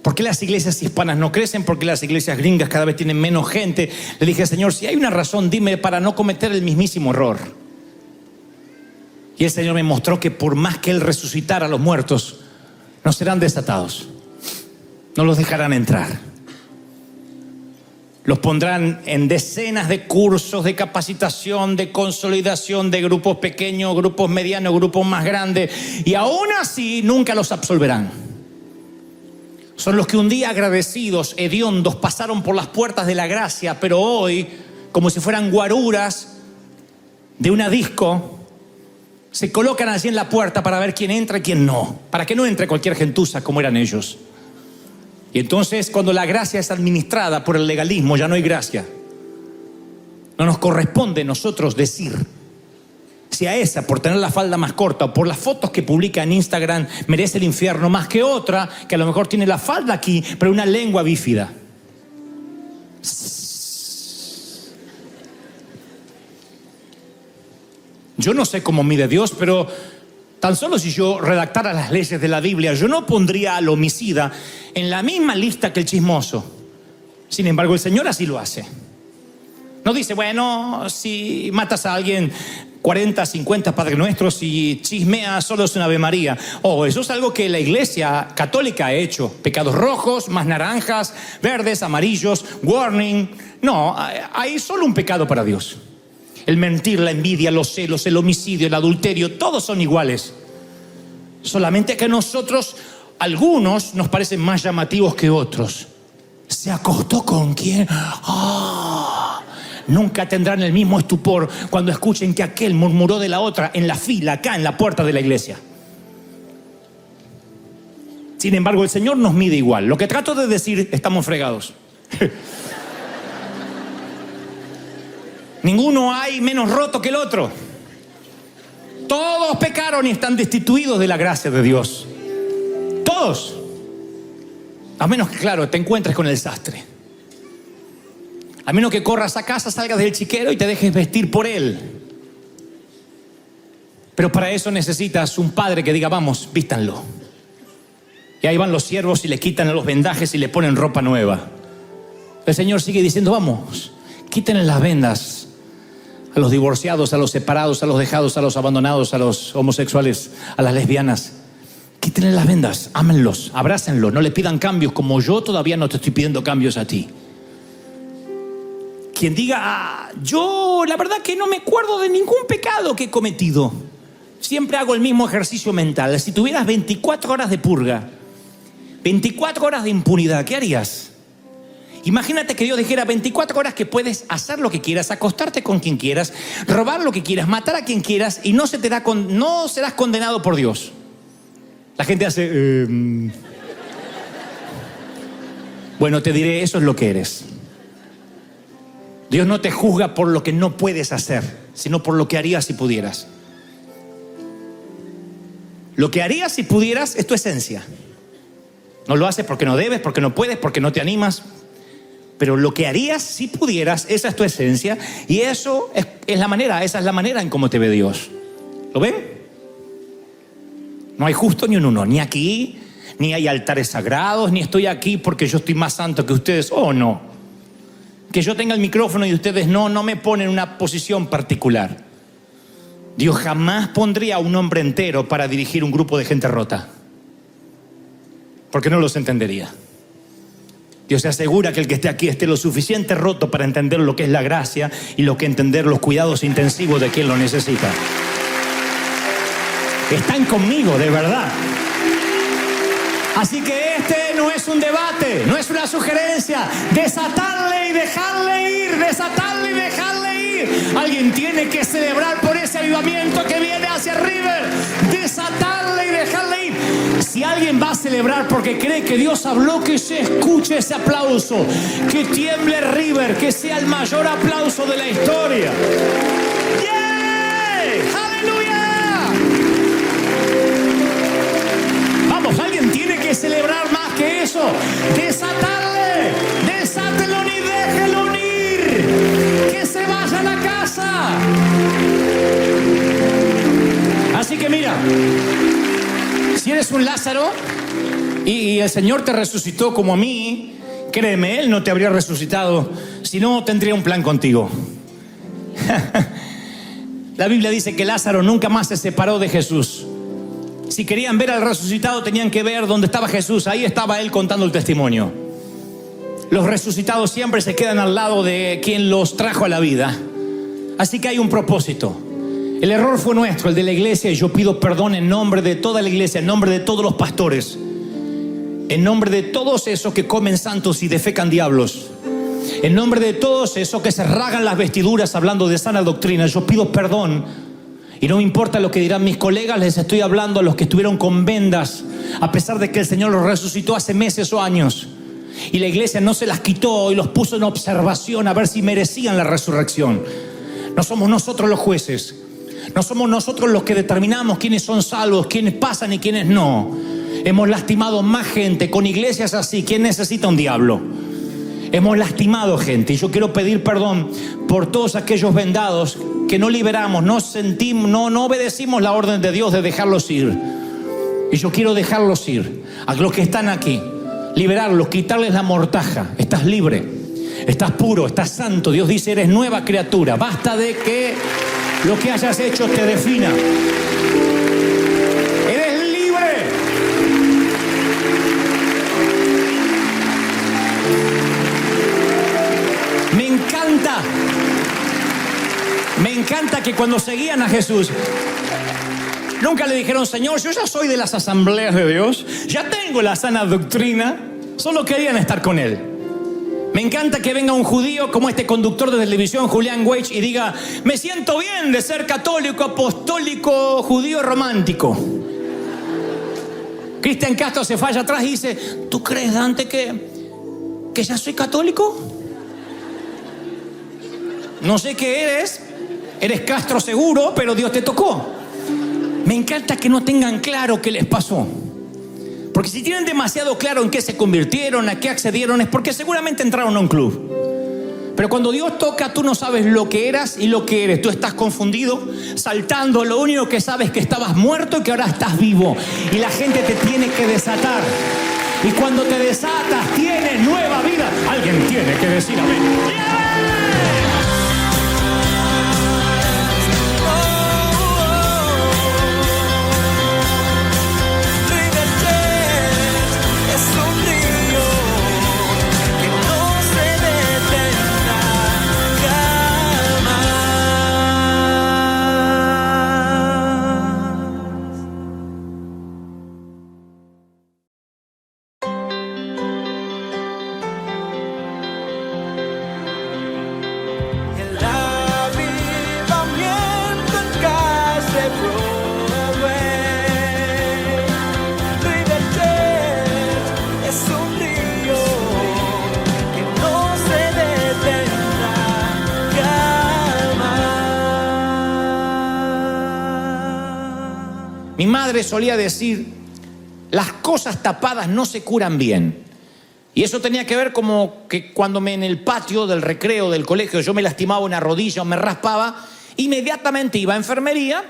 ¿Por qué las iglesias hispanas no crecen? ¿Por qué las iglesias gringas cada vez tienen menos gente? Le dije, Señor, si hay una razón, dime para no cometer el mismísimo error. Y el Señor me mostró que por más que Él resucitara a los muertos, no serán desatados. No los dejarán entrar. Los pondrán en decenas de cursos de capacitación, de consolidación, de grupos pequeños, grupos medianos, grupos más grandes. Y aún así nunca los absolverán. Son los que un día agradecidos, hediondos, pasaron por las puertas de la gracia, pero hoy, como si fueran guaruras de una disco, se colocan allí en la puerta para ver quién entra y quién no. Para que no entre cualquier gentuza como eran ellos. Y entonces, cuando la gracia es administrada por el legalismo, ya no hay gracia. No nos corresponde a nosotros decir si a esa, por tener la falda más corta o por las fotos que publica en Instagram, merece el infierno más que otra, que a lo mejor tiene la falda aquí, pero una lengua bífida. Yo no sé cómo mide Dios, pero tan solo si yo redactara las leyes de la Biblia, yo no pondría al homicida en la misma lista que el chismoso. Sin embargo, el Señor así lo hace. No dice, bueno, si matas a alguien 40, 50 Padre Nuestros y chismeas solo es una Ave María. Eso es algo que la Iglesia Católica ha hecho. Pecados rojos, más naranjas, verdes, amarillos, warning. No, hay solo un pecado para Dios. El mentir, la envidia, los celos, el homicidio, el adulterio, todos son iguales. Solamente que nosotros, algunos nos parecen más llamativos que otros. ¿Se acostó con quién? Nunca tendrán el mismo estupor cuando escuchen que aquel murmuró de la otra en la fila, acá en la puerta de la iglesia. Sin embargo, el Señor nos mide igual. Lo que trato de decir, estamos fregados. Ninguno hay menos roto que el otro. Todos pecaron y están destituidos de la gracia de Dios. Todos. A menos que, claro, te encuentres con el sastre. A menos que corras a casa, salgas del chiquero y te dejes vestir por él. Pero para eso necesitas un padre que diga, vamos, vístanlo. Y ahí van los siervos y le quitan los vendajes y le ponen ropa nueva. El Señor sigue diciendo, vamos, quítenle las vendas a los divorciados, a los separados, a los dejados, a los abandonados, a los homosexuales, a las lesbianas. Quítenle las vendas, ámenlos, abrácenlos, no le pidan cambios como yo todavía no te estoy pidiendo cambios a ti. Quien diga, yo la verdad que no me acuerdo de ningún pecado que he cometido. Siempre hago el mismo ejercicio mental. Si tuvieras 24 horas de purga, 24 horas de impunidad, ¿qué harías? Imagínate que Dios dijera 24 horas que puedes hacer lo que quieras, acostarte con quien quieras, robar lo que quieras, matar a quien quieras y no serás condenado por Dios. La gente hace... Bueno, te diré, eso es lo que eres. Dios no te juzga por lo que no puedes hacer, sino por lo que harías si pudieras. Lo que harías si pudieras es tu esencia. No lo haces porque no debes, porque no puedes, porque no te animas. Pero lo que harías si pudieras, esa es tu esencia. Y eso es la manera, esa es la manera en cómo te ve Dios. ¿Lo ven? No hay justo ni un uno, ni aquí, ni hay altares sagrados, ni estoy aquí porque yo estoy más santo que ustedes. No. Que yo tenga el micrófono y ustedes no me ponen en una posición particular. Dios jamás pondría a un hombre entero para dirigir un grupo de gente rota. porque no los entendería. Dios se asegura que el que esté aquí esté lo suficiente roto para entender lo que es la gracia y lo que entender los cuidados intensivos de quien lo necesita. Están conmigo, de verdad. Así que este no es un debate, no es una sugerencia. Desatarle y dejarle ir, desatarle y dejarle ir. Alguien tiene que celebrar por ese avivamiento que viene hacia River. Desatarle y dejarle ir. Si alguien va a celebrar porque cree que Dios habló, que se escuche ese aplauso. Que tiemble River, que sea el mayor aplauso de la historia. ¡Yeah! ¡Aleluya! Vamos, alguien tiene que celebrar más que eso. Desatarle, desátelo y déjelo ir. Que se vaya a la casa. Así que mira, si eres un Lázaro y el Señor te resucitó como a mí, créeme, Él no te habría resucitado, si no tendría un plan contigo. La Biblia dice que Lázaro nunca más se separó de Jesús. Si querían ver al resucitado, tenían que ver dónde estaba Jesús. Ahí estaba Él contando el testimonio. Los resucitados siempre se quedan al lado de quien los trajo a la vida. Así que hay un propósito. El error fue nuestro, el de la iglesia, y yo pido perdón en nombre de toda la iglesia, en nombre de todos los pastores, en nombre de todos esos que comen santos y defecan diablos, en nombre de todos esos que se rasgan las vestiduras hablando de sana doctrina. Yo pido perdón. Y no me importa lo que dirán mis colegas, les estoy hablando a los que estuvieron con vendas, a pesar de que el Señor los resucitó hace meses o años. Y la iglesia no se las quitó y los puso en observación a ver si merecían la resurrección. No somos nosotros los jueces. No somos nosotros los que determinamos quiénes son salvos, quiénes pasan y quiénes no. Hemos lastimado más gente con iglesias así. ¿Quién necesita un diablo? Hemos lastimado gente, y yo quiero pedir perdón por todos aquellos vendados que no liberamos, no sentimos, no obedecimos la orden de Dios de dejarlos ir. Y yo quiero dejarlos ir. A los que están aquí, liberarlos, quitarles la mortaja. Estás libre, estás puro, estás santo. Dios dice, eres nueva criatura. Basta de que lo que hayas hecho te defina. Eres libre. Me encanta que cuando seguían a Jesús, nunca le dijeron, Señor, yo ya soy de las asambleas de Dios, ya tengo la sana doctrina, solo querían estar con Él. Me encanta que venga un judío como este conductor de televisión, Julián Weich, y diga, me siento bien de ser católico, apostólico, judío romántico. Cristian Castro se falla atrás y dice, ¿tú crees, Dante, que ya soy católico? No sé qué eres Castro seguro, pero Dios te tocó. Me encanta que no tengan claro qué les pasó. Porque si tienen demasiado claro en qué se convirtieron, a qué accedieron, es porque seguramente entraron a un club. Pero cuando Dios toca, tú no sabes lo que eras y lo que eres. Tú estás confundido, saltando. Lo único que sabes es que estabas muerto y que ahora estás vivo. Y la gente te tiene que desatar. Y cuando te desatas, tienes nueva vida. Alguien tiene que decir amén. ¡Yeah! Mi madre solía decir, las cosas tapadas no se curan bien. Y eso tenía que ver como que cuando en el patio del recreo del colegio yo me lastimaba una rodilla o me raspaba, inmediatamente iba a enfermería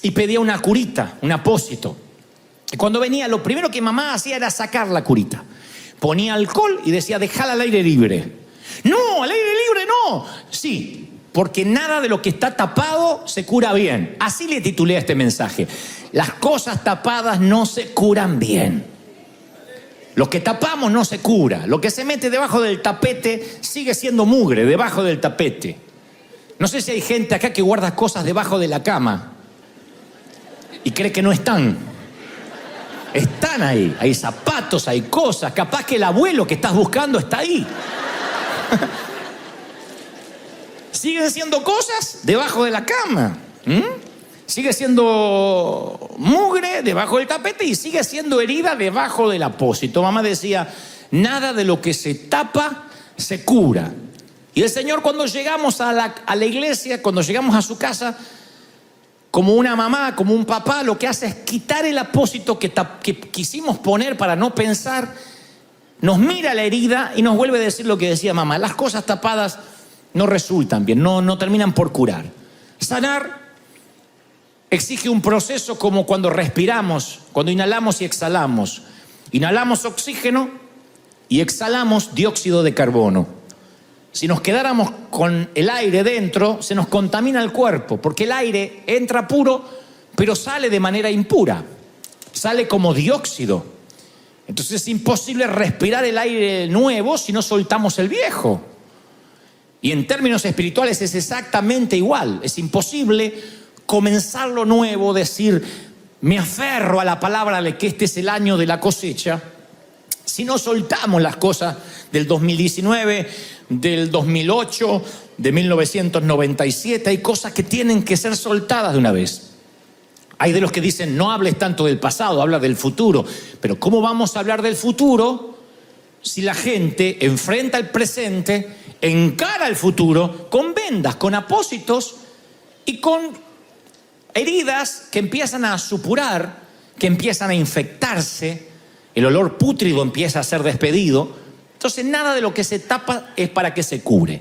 y pedía una curita, un apósito. Y cuando venía, lo primero que mamá hacía era sacar la curita. Ponía alcohol y decía, déjala al aire libre. No, al aire libre no. Sí, porque nada de lo que está tapado se cura bien. Así le titulé a este mensaje. Las cosas tapadas no se curan bien. Lo que tapamos no se cura. Lo que se mete debajo del tapete sigue siendo mugre debajo del tapete. No sé si hay gente acá que guarda cosas debajo de la cama y cree que no están. Están ahí. Hay zapatos, hay cosas. Capaz que el abuelo que estás buscando está ahí. Siguen siendo cosas debajo de la cama. Sigue siendo mugre debajo del tapete y sigue siendo herida debajo del apósito. Mamá decía, nada de lo que se tapa se cura. Y el Señor, cuando llegamos a la iglesia, cuando llegamos a su casa, como una mamá, como un papá, lo que hace es quitar el apósito que quisimos poner para no pensar, nos mira la herida y nos vuelve a decir lo que decía mamá. Las cosas tapadas no resultan bien, no terminan por curar. Sanar exige un proceso como cuando respiramos, cuando inhalamos y exhalamos. Inhalamos oxígeno y exhalamos dióxido de carbono. Si nos quedáramos con el aire dentro, se nos contamina el cuerpo, porque el aire entra puro, pero sale de manera impura. Sale como dióxido. Entonces es imposible respirar el aire nuevo si no soltamos el viejo. Y en términos espirituales es exactamente igual. Es imposible comenzar lo nuevo, decir, me aferro a la palabra de que este es el año de la cosecha, si no soltamos las cosas del 2019, del 2008, de 1997, hay cosas que tienen que ser soltadas de una vez. Hay de los que dicen, no hables tanto del pasado, habla del futuro. Pero ¿cómo vamos a hablar del futuro si la gente enfrenta el presente, encara el futuro con vendas, con apósitos y con heridas que empiezan a supurar, que empiezan a infectarse, el olor pútrido empieza a ser despedido? Entonces nada de lo que se tapa es para que se cure.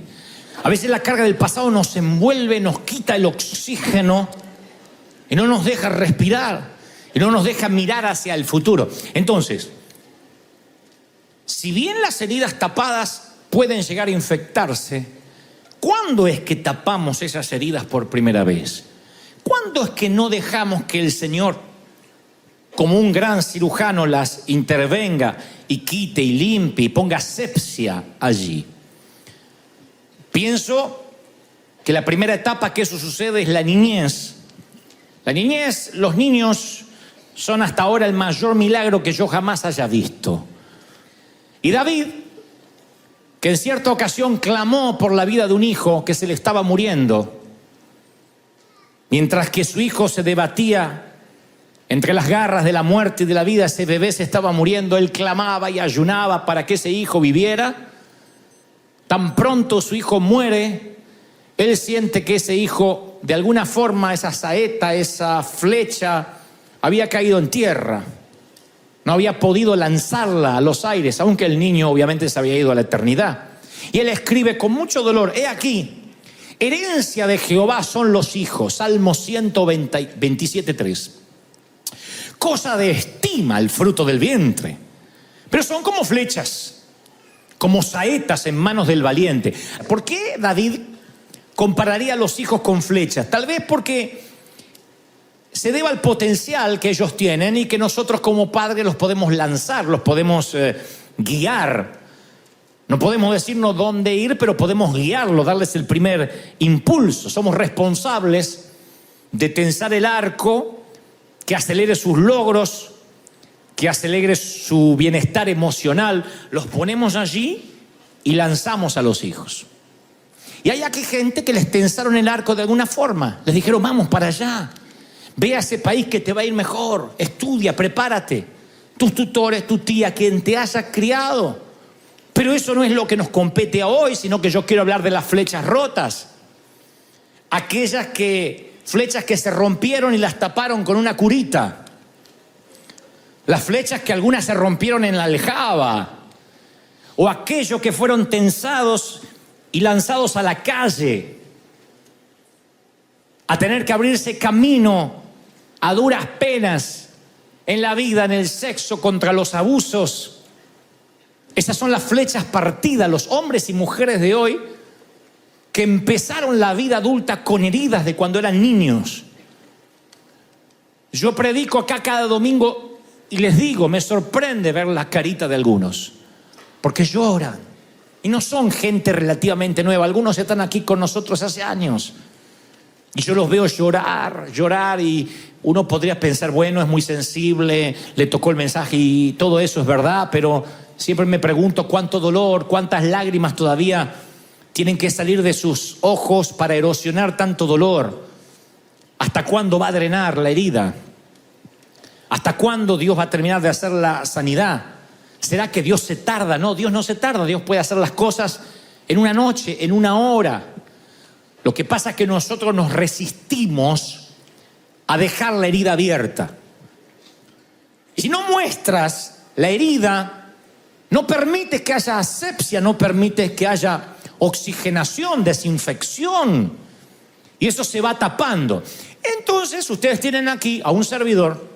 A veces la carga del pasado nos envuelve, nos quita el oxígeno y no nos deja respirar, y no nos deja mirar hacia el futuro. Entonces, si bien las heridas tapadas pueden llegar a infectarse, ¿cuándo es que tapamos esas heridas por primera vez? ¿Cuándo es que no dejamos que el Señor, como un gran cirujano, las intervenga y quite y limpie y ponga asepsia allí? Pienso que la primera etapa que eso sucede es la niñez. La niñez, los niños son hasta ahora el mayor milagro que yo jamás haya visto. Y David, que en cierta ocasión clamó por la vida de un hijo que se le estaba muriendo, mientras que su hijo se debatía entre las garras de la muerte y de la vida, ese bebé se estaba muriendo, él clamaba y ayunaba para que ese hijo viviera. Tan pronto su hijo muere, él siente que ese hijo, de alguna forma, esa saeta, esa flecha, había caído en tierra. No había podido lanzarla a los aires, aunque el niño obviamente se había ido a la eternidad. Y él escribe con mucho dolor, he aquí, herencia de Jehová son los hijos, Salmo 127:3. Cosa de estima el fruto del vientre, pero son como flechas, como saetas en manos del valiente. ¿Por qué David compararía a los hijos con flechas? Tal vez porque se deba al potencial que ellos tienen y que nosotros como padres los podemos lanzar, los podemos guiar. No podemos decirnos dónde ir, pero podemos guiarlos, darles el primer impulso. Somos responsables de tensar el arco que acelere sus logros, que acelere su bienestar emocional. Los ponemos allí y lanzamos a los hijos. Y hay aquí gente que les tensaron el arco de alguna forma. Les dijeron, vamos para allá. Ve a ese país que te va a ir mejor. Estudia, prepárate. Tus tutores, tu tía, quien te haya criado. Pero eso no es lo que nos compete a hoy, sino que yo quiero hablar de las flechas rotas. Aquellas flechas que se rompieron y las taparon con una curita. Las flechas que algunas se rompieron en la aljaba. O aquellos que fueron tensados y lanzados a la calle, a tener que abrirse camino a duras penas en la vida, en el sexo, contra los abusos. Esas son las flechas partidas, los hombres y mujeres de hoy que empezaron la vida adulta con heridas de cuando eran niños. Yo predico acá cada domingo Y les digo, me sorprende ver la carita de algunos, porque lloran. Y no son gente relativamente nueva. Algunos están aquí con nosotros hace años. Y yo los veo llorar, y uno podría pensar, bueno, es muy sensible, le tocó el mensaje y todo eso es verdad, pero siempre me pregunto cuánto dolor, cuántas lágrimas todavía tienen que salir de sus ojos para erosionar tanto dolor. ¿Hasta cuándo va a drenar la herida? ¿Hasta cuándo Dios va a terminar de hacer la sanidad? ¿Será que Dios se tarda? No, Dios no se tarda. Dios puede hacer las cosas en una noche, en una hora. Lo que pasa es que nosotros nos resistimos a dejar la herida abierta. Y si no muestras la herida, no permites que haya asepsia, no permites que haya oxigenación, desinfección. Y eso se va tapando. Entonces ustedes tienen aquí a un servidor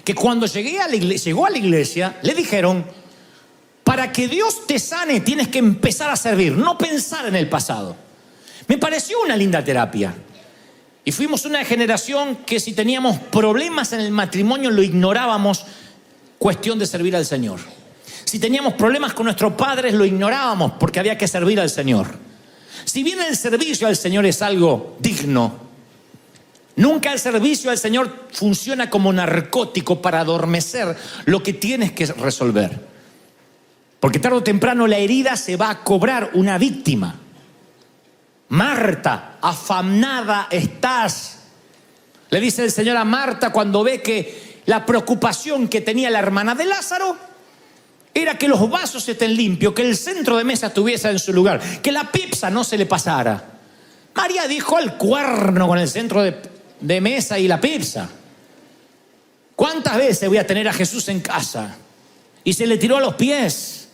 que cuando llegó a la iglesia, le dijeron, para que Dios te sane tienes que empezar a servir, no pensar en el pasado. Me pareció una linda terapia. Y fuimos una generación que si teníamos problemas en el matrimonio lo ignorábamos, cuestión de servir al Señor. Si teníamos problemas con nuestros padres lo ignorábamos porque había que servir al Señor. Si bien el servicio al Señor es algo digno, nunca el servicio al Señor funciona como narcótico para adormecer lo que tienes que resolver. Porque tarde o temprano la herida se va a cobrar una víctima. Marta, afamada estás. Le dice el Señor a Marta cuando ve que la preocupación que tenía la hermana de Lázaro era que los vasos estén limpios, que el centro de mesa estuviese en su lugar, que la pizza no se le pasara. María dijo al cuerno con el centro de mesa y la pizza. ¿Cuántas veces voy a tener a Jesús en casa? Y se le tiró a los pies.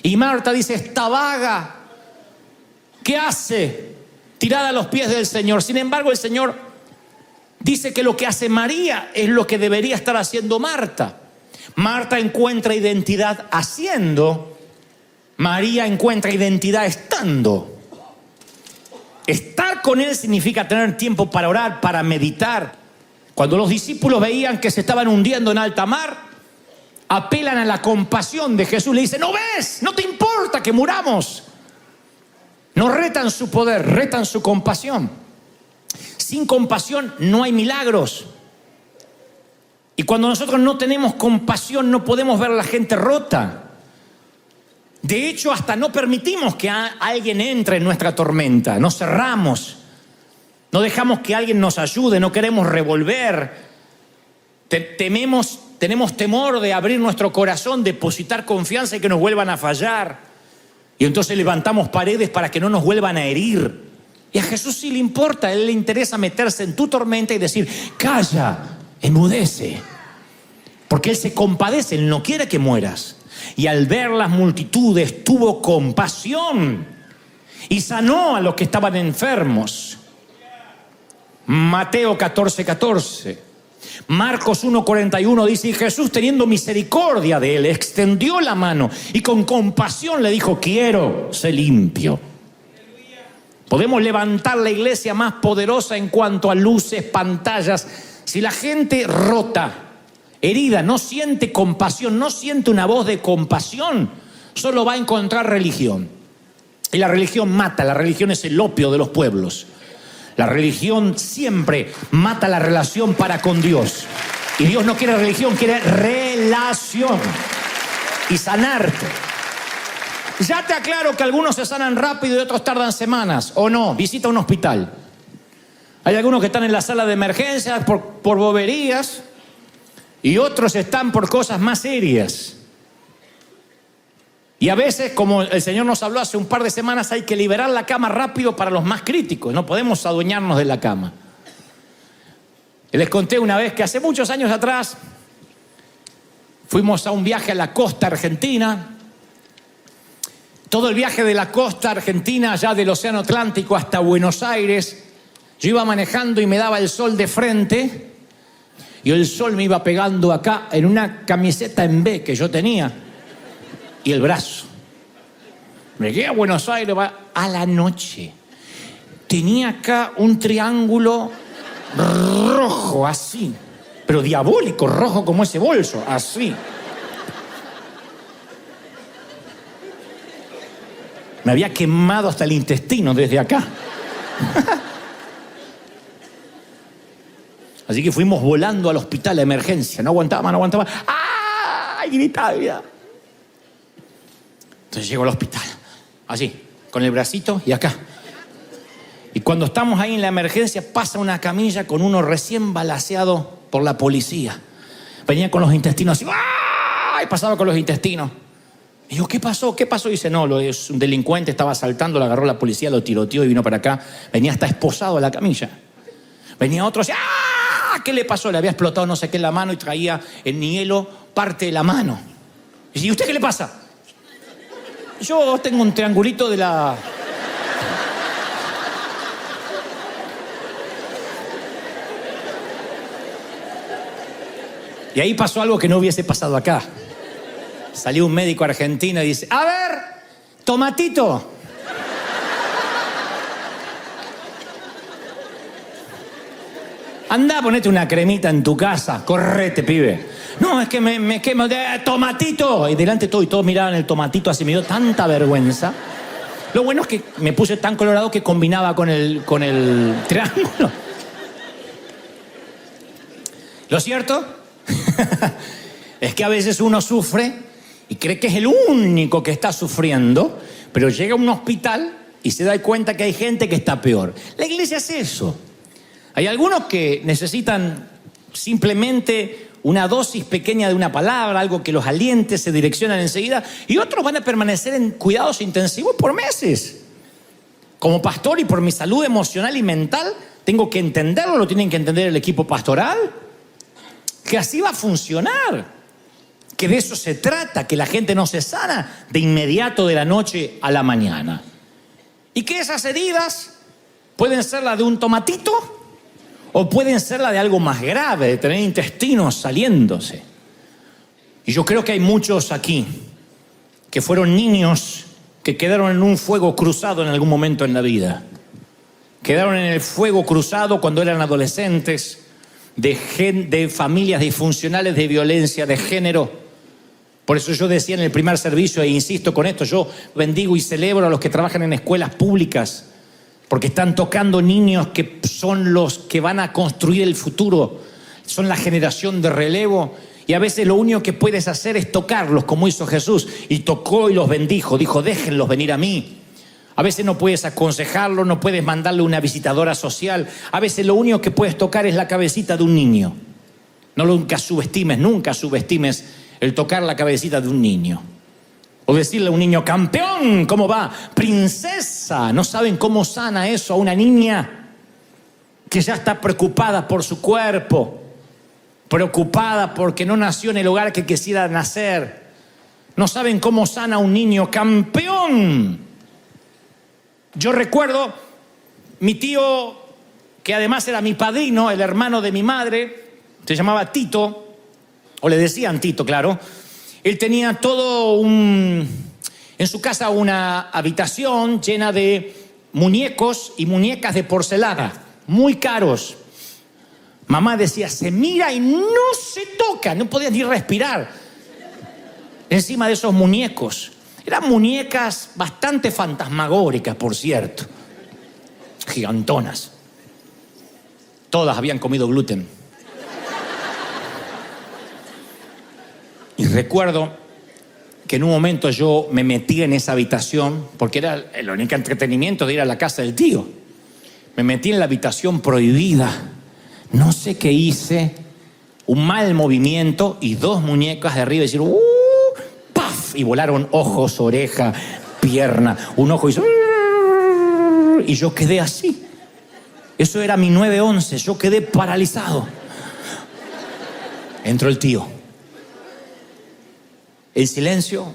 Y Marta dice, esta vaga, ¿qué hace? Tirada a los pies del Señor. Sin embargo, el Señor dice que lo que hace María es lo que debería estar haciendo Marta. Marta encuentra identidad haciendo, María encuentra identidad estando. Estar con Él significa tener tiempo para orar, para meditar. Cuando los discípulos veían que se estaban hundiendo en alta mar, apelan a la compasión de Jesús. Le dicen, ¿no ves? ¿No te importa que muramos? No retan su poder, retan su compasión. Sin compasión no hay milagros. Y cuando nosotros no tenemos compasión, no podemos ver a la gente rota. De hecho, hasta no permitimos que alguien entre en nuestra tormenta. Nos cerramos. No dejamos que alguien nos ayude. No queremos revolver. Tenemos temor de abrir nuestro corazón, depositar confianza y que nos vuelvan a fallar. Y entonces levantamos paredes para que no nos vuelvan a herir. Y a Jesús sí le importa. A Él le interesa meterse en tu tormenta y decir, calla, enmudece. Porque Él se compadece, Él no quiere que mueras. Y al ver las multitudes tuvo compasión y sanó a los que estaban enfermos. Mateo 14:14. Marcos 1:41 dice, y Jesús teniendo misericordia de él, extendió la mano y con compasión le dijo, quiero, sé limpio. Podemos levantar la iglesia más poderosa en cuanto a luces, pantallas, si la gente rota, herida, no siente compasión, no siente una voz de compasión, solo va a encontrar religión. Y la religión mata, la religión es el opio de los pueblos. La religión siempre mata la relación para con Dios. Y Dios no quiere religión, quiere relación. Y sanarte. Ya te aclaro que algunos se sanan rápido y otros tardan semanas, ¿o no? Visita un hospital. Hay algunos que están en la sala de emergencias por boberías y otros están por cosas más serias. Y a veces, como el Señor nos habló hace un par de semanas, hay que liberar la cama rápido para los más críticos. No podemos adueñarnos de la cama. Les conté una vez que hace muchos años atrás fuimos a un viaje a la costa argentina. Todo el viaje de la costa argentina, allá del Océano Atlántico hasta Buenos Aires, yo iba manejando y me daba el sol de frente y el sol me iba pegando acá en una camiseta en B que yo tenía. Y el brazo. Llegué a Buenos Aires a la noche. Tenía acá un triángulo rojo, así. pero diabólico, rojo como ese bolso, así. Me había quemado hasta el intestino desde acá. Así que fuimos volando al hospital de emergencia. No aguantaba más, no aguantaba. ¡Ah! Gritaba. Entonces llego al hospital, así, con el bracito y acá. Y cuando estamos ahí en la emergencia, pasa una camilla con uno recién balaceado por la policía. Venía con los intestinos así. ¡Ah! Y pasaba con los intestinos. Y yo, ¿qué pasó? ¿Qué pasó? Y dice, no, es un delincuente, estaba asaltando, lo agarró la policía, lo tiroteó y vino para acá. Venía hasta esposado a la camilla. Venía otro así, ¡ah! ¿Qué le pasó? Le había explotado no sé qué en la mano y traía en hielo parte de la mano. Y dice, ¿y usted qué le pasa? Yo tengo un triangulito de la... Y ahí pasó algo que no hubiese pasado acá. Salió un médico argentino y dice, a ver, tomatito. Anda, ponete una cremita en tu casa, correte, pibe. No, es que me quemo. Tomatito. Y delante todo, y todos miraban el tomatito, así me dio tanta vergüenza. Lo bueno es que me puse tan colorado que combinaba con el triángulo. Lo cierto es que a veces uno sufre y cree que es el único que está sufriendo, pero llega a un hospital y se da cuenta que hay gente que está peor. La iglesia es eso. Hay algunos que necesitan simplemente una dosis pequeña de una palabra, algo que los aliente, se direccionan enseguida, y otros van a permanecer en cuidados intensivos por meses. Como pastor y por mi salud emocional y mental, tengo que entenderlo, lo tienen que entender el equipo pastoral, que así va a funcionar. Que de eso se trata, que la gente no se sana de inmediato de la noche a la mañana. Y que esas heridas pueden ser la de un tomatito o pueden ser la de algo más grave, de tener intestinos saliéndose. Y yo creo que hay muchos aquí que fueron niños que quedaron en un fuego cruzado en algún momento en la vida. Quedaron en el fuego cruzado cuando eran adolescentes, de familias disfuncionales de violencia de género. Por eso yo decía en el primer servicio, e insisto con esto, yo bendigo y celebro a los que trabajan en escuelas públicas, porque están tocando niños que son los que van a construir el futuro, son la generación de relevo, y a veces lo único que puedes hacer es tocarlos, como hizo Jesús, y tocó y los bendijo, dijo, déjenlos venir a mí. A veces no puedes aconsejarlo, no puedes mandarle una visitadora social, a veces lo único que puedes tocar es la cabecita de un niño. Nunca subestimes el tocar la cabecita de un niño. O decirle a un niño, campeón, ¿cómo va? Princesa. ¿No saben cómo sana eso a una niña que ya está preocupada por su cuerpo? Preocupada porque no nació en el hogar que quisiera nacer. No saben cómo sana a un niño, campeón. Yo recuerdo mi tío, que además era mi padrino, el hermano de mi madre, se llamaba Tito, o le decían Tito, claro. Él tenía en su casa una habitación llena de muñecos y muñecas de porcelana, muy caros. Mamá decía, se mira y no se toca, no podía ni respirar encima de esos muñecos. Eran muñecas bastante fantasmagóricas, por cierto, gigantonas. Todas habían comido gluten. Y recuerdo que en un momento yo me metí en esa habitación, porque era el único entretenimiento de ir a la casa del tío. Me metí en la habitación prohibida. No sé qué hice, un mal movimiento y dos muñecas de arriba hicieron ¡paf! Y volaron ojos, oreja, pierna. Un ojo hizo y yo quedé así. Eso era mi 9/11, yo quedé paralizado. Entró el tío. En silencio,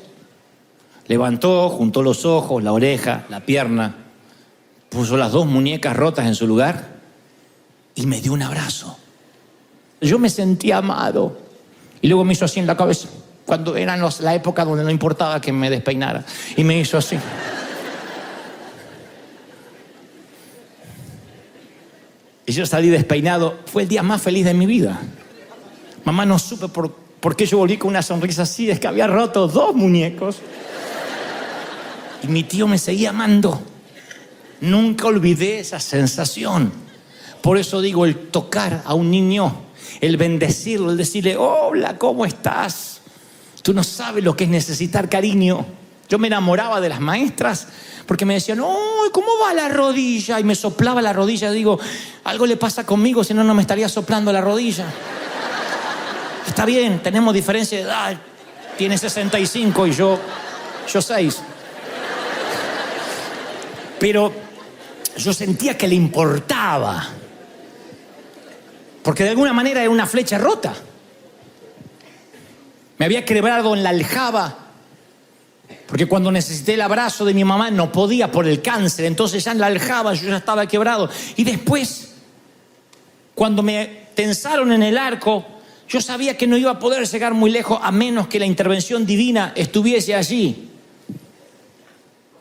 levantó, juntó los ojos, la oreja, la pierna, puso las dos muñecas rotas en su lugar y me dio un abrazo. Yo me sentí amado. Y luego me hizo así en la cabeza, cuando era la época donde no importaba que me despeinara. Y me hizo así. Y yo salí despeinado. Fue el día más feliz de mi vida. Mamá, no supe por qué yo volví con una sonrisa así, es que había roto 2 muñecos. Y mi tío me seguía amando. Nunca olvidé esa sensación. Por eso digo, el tocar a un niño, el bendecirlo, el decirle, hola, ¿cómo estás? Tú no sabes lo que es necesitar cariño. Yo me enamoraba de las maestras porque me decían, ¡oh! ¿Cómo va la rodilla? Y me soplaba la rodilla. Digo, algo le pasa conmigo, si no, no me estaría soplando la rodilla. Está bien, tenemos diferencia de edad. Tiene 65 y yo 6. Pero yo sentía que le importaba. Porque de alguna manera era una flecha rota. Me había quebrado en la aljaba. Porque cuando necesité el abrazo de mi mamá no podía por el cáncer. Entonces ya en la aljaba yo ya estaba quebrado. Y después, cuando me tensaron en el arco, yo sabía que no iba a poder llegar muy lejos a menos que la intervención divina estuviese allí.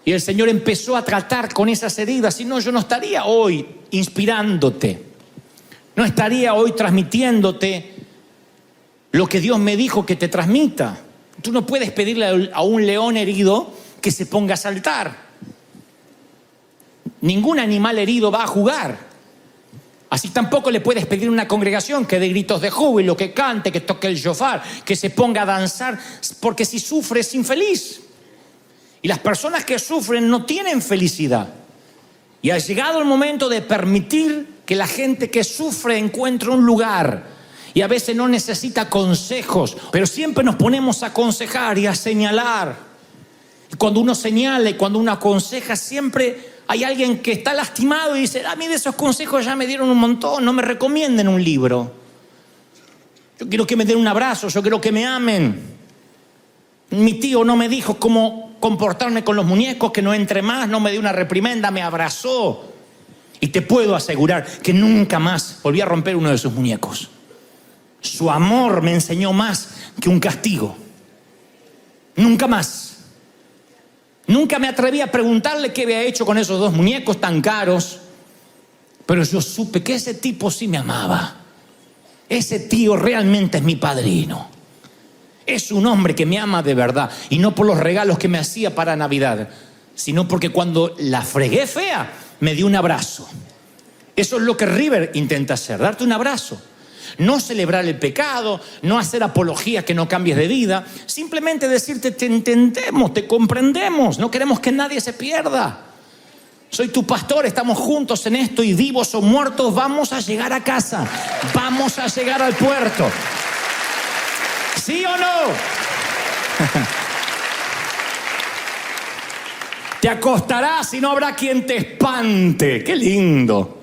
Y el Señor empezó a tratar con esas heridas. Si no, yo no estaría hoy inspirándote. No estaría hoy transmitiéndote lo que Dios me dijo que te transmita. Tú no puedes pedirle a un león herido que se ponga a saltar. Ningún animal herido va a jugar. Así tampoco le puedes pedir a una congregación que dé gritos de júbilo, que cante, que toque el shofar, que se ponga a danzar, porque si sufre es infeliz. Y las personas que sufren no tienen felicidad. Y ha llegado el momento de permitir que la gente que sufre encuentre un lugar. Y a veces no necesita consejos, pero siempre nos ponemos a aconsejar y a señalar. Y cuando uno señala y cuando uno aconseja, siempre hay alguien que está lastimado y dice, a mí de esos consejos ya me dieron un montón, no me recomienden un libro. Yo quiero que me den un abrazo, yo quiero que me amen. Mi tío no me dijo cómo comportarme con los muñecos, que no entre más, no me dio una reprimenda, me abrazó. Y te puedo asegurar que nunca más volví a romper uno de sus muñecos. Su amor me enseñó más que un castigo. Nunca más. Nunca me atreví a preguntarle qué había hecho con esos 2 muñecos tan caros. Pero yo supe que ese tipo sí me amaba. Ese tío realmente es mi padrino. Es un hombre que me ama de verdad. Y no por los regalos que me hacía para Navidad, sino porque cuando la fregué fea, me dio un abrazo. Eso es lo que River intenta hacer, darte un abrazo. No celebrar el pecado, no hacer apología que no cambies de vida, simplemente decirte, te entendemos, te comprendemos, no queremos que nadie se pierda. Soy tu pastor, estamos juntos en esto y vivos o muertos vamos a llegar a casa, vamos a llegar al puerto. ¿Sí o no? Te acostarás y no habrá quien te espante. ¡Qué lindo!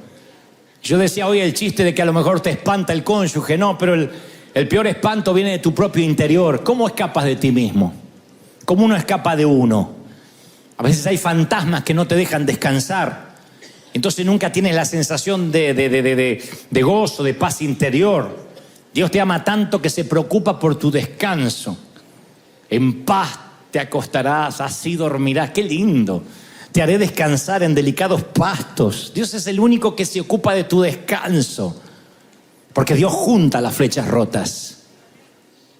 Yo decía hoy el chiste de que a lo mejor te espanta el cónyuge. No, pero el peor espanto viene de tu propio interior. ¿Cómo escapas de ti mismo? ¿Cómo uno escapa de uno? A veces hay fantasmas que no te dejan descansar. Entonces nunca tienes la sensación de gozo, de paz interior. Dios te ama tanto que se preocupa por tu descanso. En paz te acostarás, así dormirás. ¡Qué lindo! Te haré descansar en delicados pastos. Dios es el único que se ocupa de tu descanso. Porque Dios junta las flechas rotas.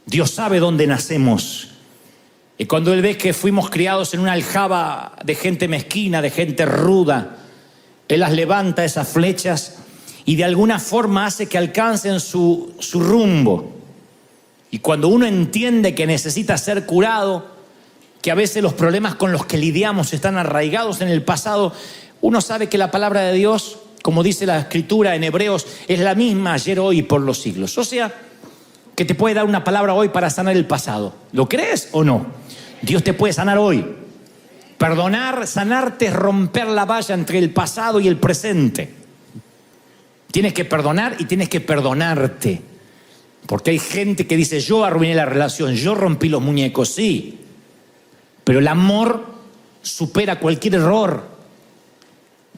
Dios sabe dónde nacemos. Y cuando Él ve que fuimos criados en una aljaba de gente mezquina, de gente ruda, Él las levanta, esas flechas, y de alguna forma hace que alcancen su rumbo. Y cuando uno entiende que necesita ser curado, que a veces los problemas con los que lidiamos están arraigados en el pasado, uno sabe que la palabra de Dios, como dice la Escritura en Hebreos, es la misma ayer, hoy y por los siglos. O sea, que te puede dar una palabra hoy para sanar el pasado. ¿Lo crees o no? Dios te puede sanar hoy. Perdonar, sanarte es romper la valla entre el pasado y el presente. Tienes que perdonar y tienes que perdonarte. Porque hay gente que dice, yo arruiné la relación, yo rompí los muñecos, sí. Pero el amor supera cualquier error.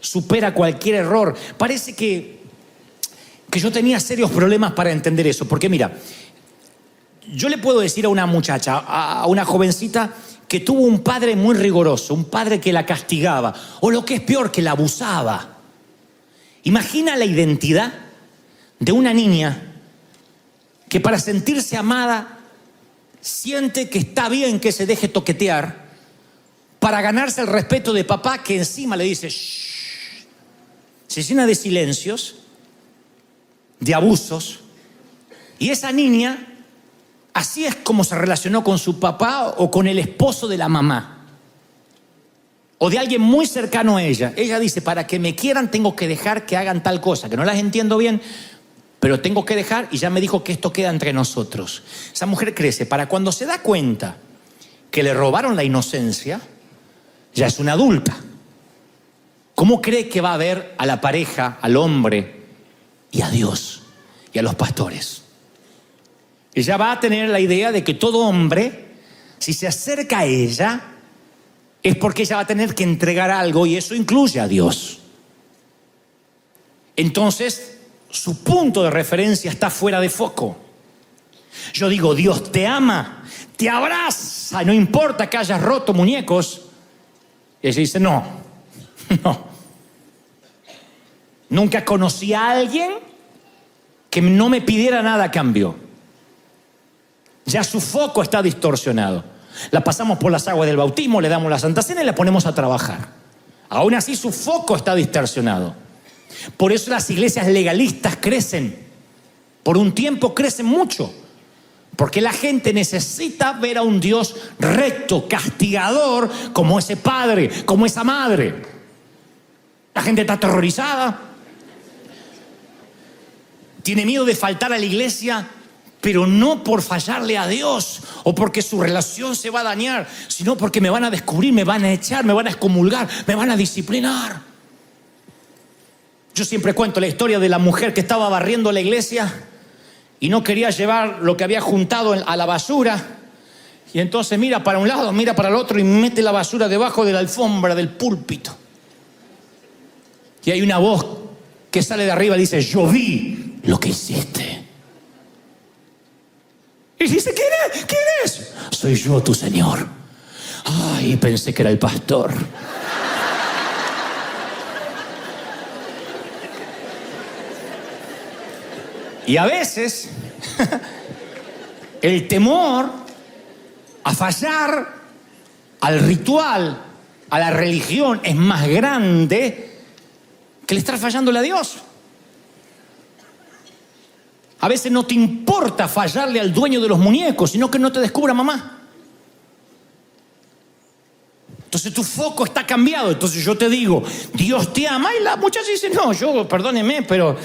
Supera cualquier error. Parece que yo tenía serios problemas para entender eso. Porque mira, yo le puedo decir a una muchacha, a una jovencita, que tuvo un padre muy riguroso, un padre que la castigaba, o lo que es peor, que la abusaba. Imagina la identidad de una niña que para sentirse amada siente que está bien que se deje toquetear para ganarse el respeto de papá, que encima le dice shh. Se llena de silencios, de abusos, y esa niña así es como se relacionó con su papá o con el esposo de la mamá o de alguien muy cercano a ella. Ella dice, para que me quieran tengo que dejar que hagan tal cosa, que no las entiendo bien, pero tengo que dejar, y ya me dijo que esto queda entre nosotros. Esa mujer crece para cuando se da cuenta que le robaron la inocencia, ya es una adulta. ¿Cómo cree que va a ver a la pareja, al hombre y a Dios y a los pastores? Ella va a tener la idea de que todo hombre, si se acerca a ella, es porque ella va a tener que entregar algo, y eso incluye a Dios. Entonces, su punto de referencia está fuera de foco. Yo digo, Dios te ama, te abraza, no importa que hayas roto muñecos. Y ella dice, no. Nunca conocí a alguien que no me pidiera nada a cambio. Ya su foco está distorsionado. La pasamos por las aguas del bautismo, le damos la Santa Cena y la ponemos a trabajar. Aún así su foco está distorsionado. Por eso las iglesias legalistas crecen. Por un tiempo crecen mucho. Porque la gente necesita ver a un Dios recto, castigador, como ese padre, como esa madre. La gente está aterrorizada. Tiene miedo de faltar a la iglesia, pero no por fallarle a Dios o porque su relación se va a dañar, sino porque me van a descubrir, me van a echar, me van a excomulgar, me van a disciplinar. Yo siempre cuento la historia de la mujer que estaba barriendo la iglesia y no quería llevar lo que había juntado a la basura, y entonces mira para un lado, mira para el otro y mete la basura debajo de la alfombra del púlpito. Y hay una voz que sale de arriba y dice, yo vi lo que hiciste. Y dice, ¿quién es? Soy yo, tu Señor. Ay, pensé que era el pastor. Y a veces el temor a fallar al ritual, a la religión, es más grande que el estar fallándole a Dios. A veces no te importa fallarle al dueño de los muñecos, sino que no te descubra mamá. Entonces tu foco está cambiado. Entonces yo te digo, Dios te ama, y la muchacha dice, no, perdóneme, pero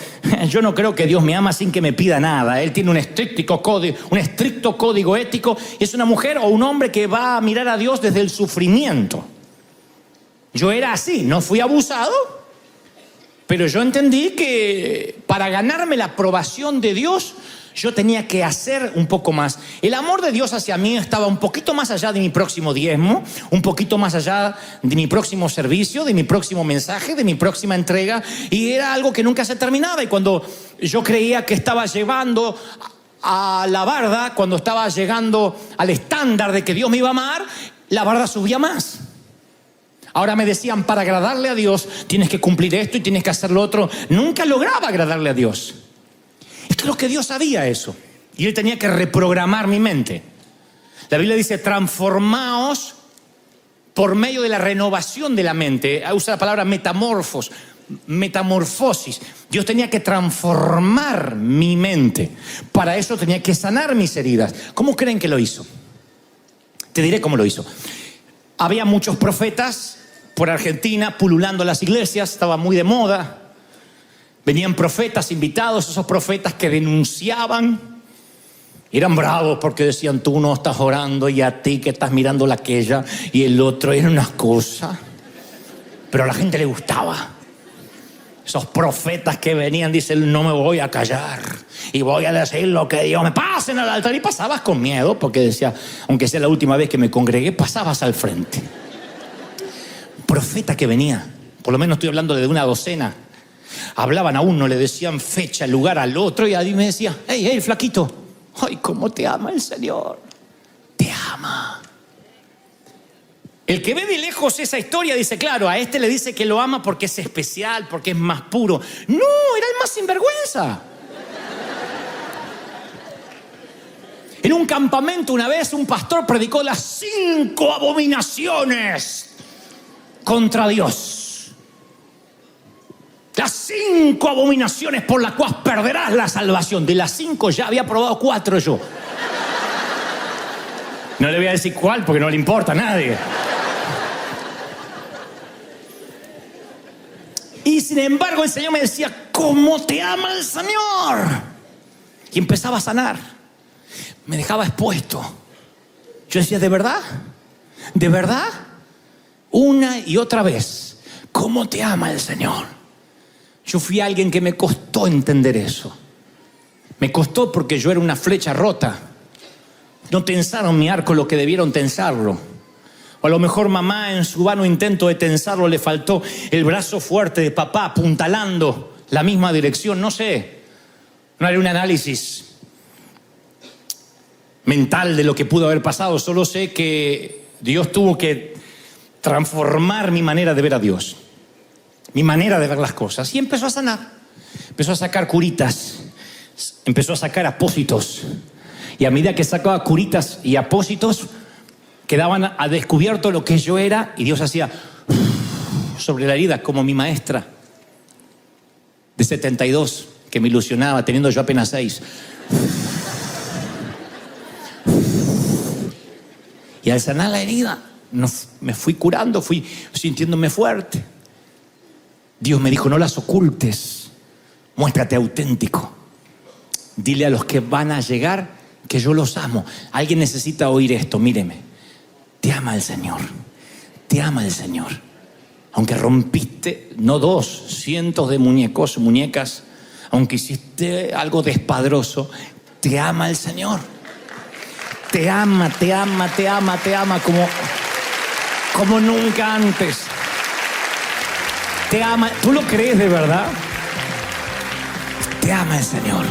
yo no creo que Dios me ama sin que me pida nada. Él tiene un estricto código ético. Es una mujer o un hombre que va a mirar a Dios desde el sufrimiento. Yo era así, no fui abusado, pero yo entendí que para ganarme la aprobación de Dios, yo tenía que hacer un poco más. El amor de Dios hacia mí estaba un poquito más allá de mi próximo diezmo, un poquito más allá de mi próximo servicio, de mi próximo mensaje, de mi próxima entrega, y era algo que nunca se terminaba. Y cuando yo creía que estaba llevando a la barda, cuando estaba llegando al estándar de que Dios me iba a amar, la barda subía más. Ahora me decían, para agradarle a Dios tienes que cumplir esto y tienes que hacer lo otro. Nunca lograba agradarle a Dios. Es que lo que Dios sabía eso, y Él tenía que reprogramar mi mente. La Biblia dice, transformaos por medio de la renovación de la mente. Usa la palabra metamorfosis. Dios tenía que transformar mi mente. Para eso tenía que sanar mis heridas. ¿Cómo creen que lo hizo? Te diré cómo lo hizo. Había muchos profetas por Argentina pululando las iglesias, estaba muy de moda. Venían profetas invitados, esos profetas que denunciaban. Eran bravos porque decían, tú no estás orando, y a ti que estás mirando la aquella y el otro, era una cosa. Pero a la gente le gustaba. Esos profetas que venían, dicen, no me voy a callar y voy a decir lo que Dios me pasen al altar. Y pasabas con miedo porque decía, aunque sea la última vez que me congregué, pasabas al frente. Profeta que venía, por lo menos estoy hablando de una docena. Hablaban a uno, le decían fecha, lugar al otro, y a mí me decía, hey, flaquito, ay, cómo te ama el Señor, te ama. El que ve de lejos esa historia dice, claro, a este le dice que lo ama porque es especial, porque es más puro. No, era el más sinvergüenza. En un campamento una vez un pastor predicó las 5 abominaciones contra Dios. Las 5 abominaciones por las cuales perderás la salvación. De las 5 ya había probado 4 yo. No le voy a decir cuál porque no le importa a nadie. Y sin embargo el Señor me decía, ¿cómo te ama el Señor? Y empezaba a sanar. Me dejaba expuesto. Yo decía, ¿de verdad? ¿De verdad? Una y otra vez, ¿cómo te ama el Señor? Yo fui alguien que me costó entender eso. Me costó porque yo era una flecha rota. No tensaron mi arco lo que debieron tensarlo. O a lo mejor mamá en su vano intento de tensarlo le faltó el brazo fuerte de papá apuntalando la misma dirección. No sé. No haré un análisis mental de lo que pudo haber pasado. Solo sé que Dios tuvo que transformar mi manera de ver a Dios. Mi manera de ver las cosas. Y empezó a sanar. Empezó a sacar curitas. Empezó a sacar apósitos. Y a medida que sacaba curitas y apósitos, quedaban a descubierto lo que yo era. Y Dios hacía sobre la herida, como mi maestra de 72, que me ilusionaba, teniendo yo apenas 6. Y al sanar la herida, me fui curando, fui sintiéndome fuerte. Dios me dijo, no las ocultes, muéstrate auténtico. Dile a los que van a llegar que yo los amo. Alguien necesita oír esto, míreme. Te ama el Señor, te ama el Señor. Aunque rompiste, no 2, cientos de muñecos, muñecas, aunque hiciste algo despadroso, te ama el Señor. Te ama, te ama, te ama, te ama como nunca antes. Te ama. ¿Tú lo crees de verdad? Te ama el Señor.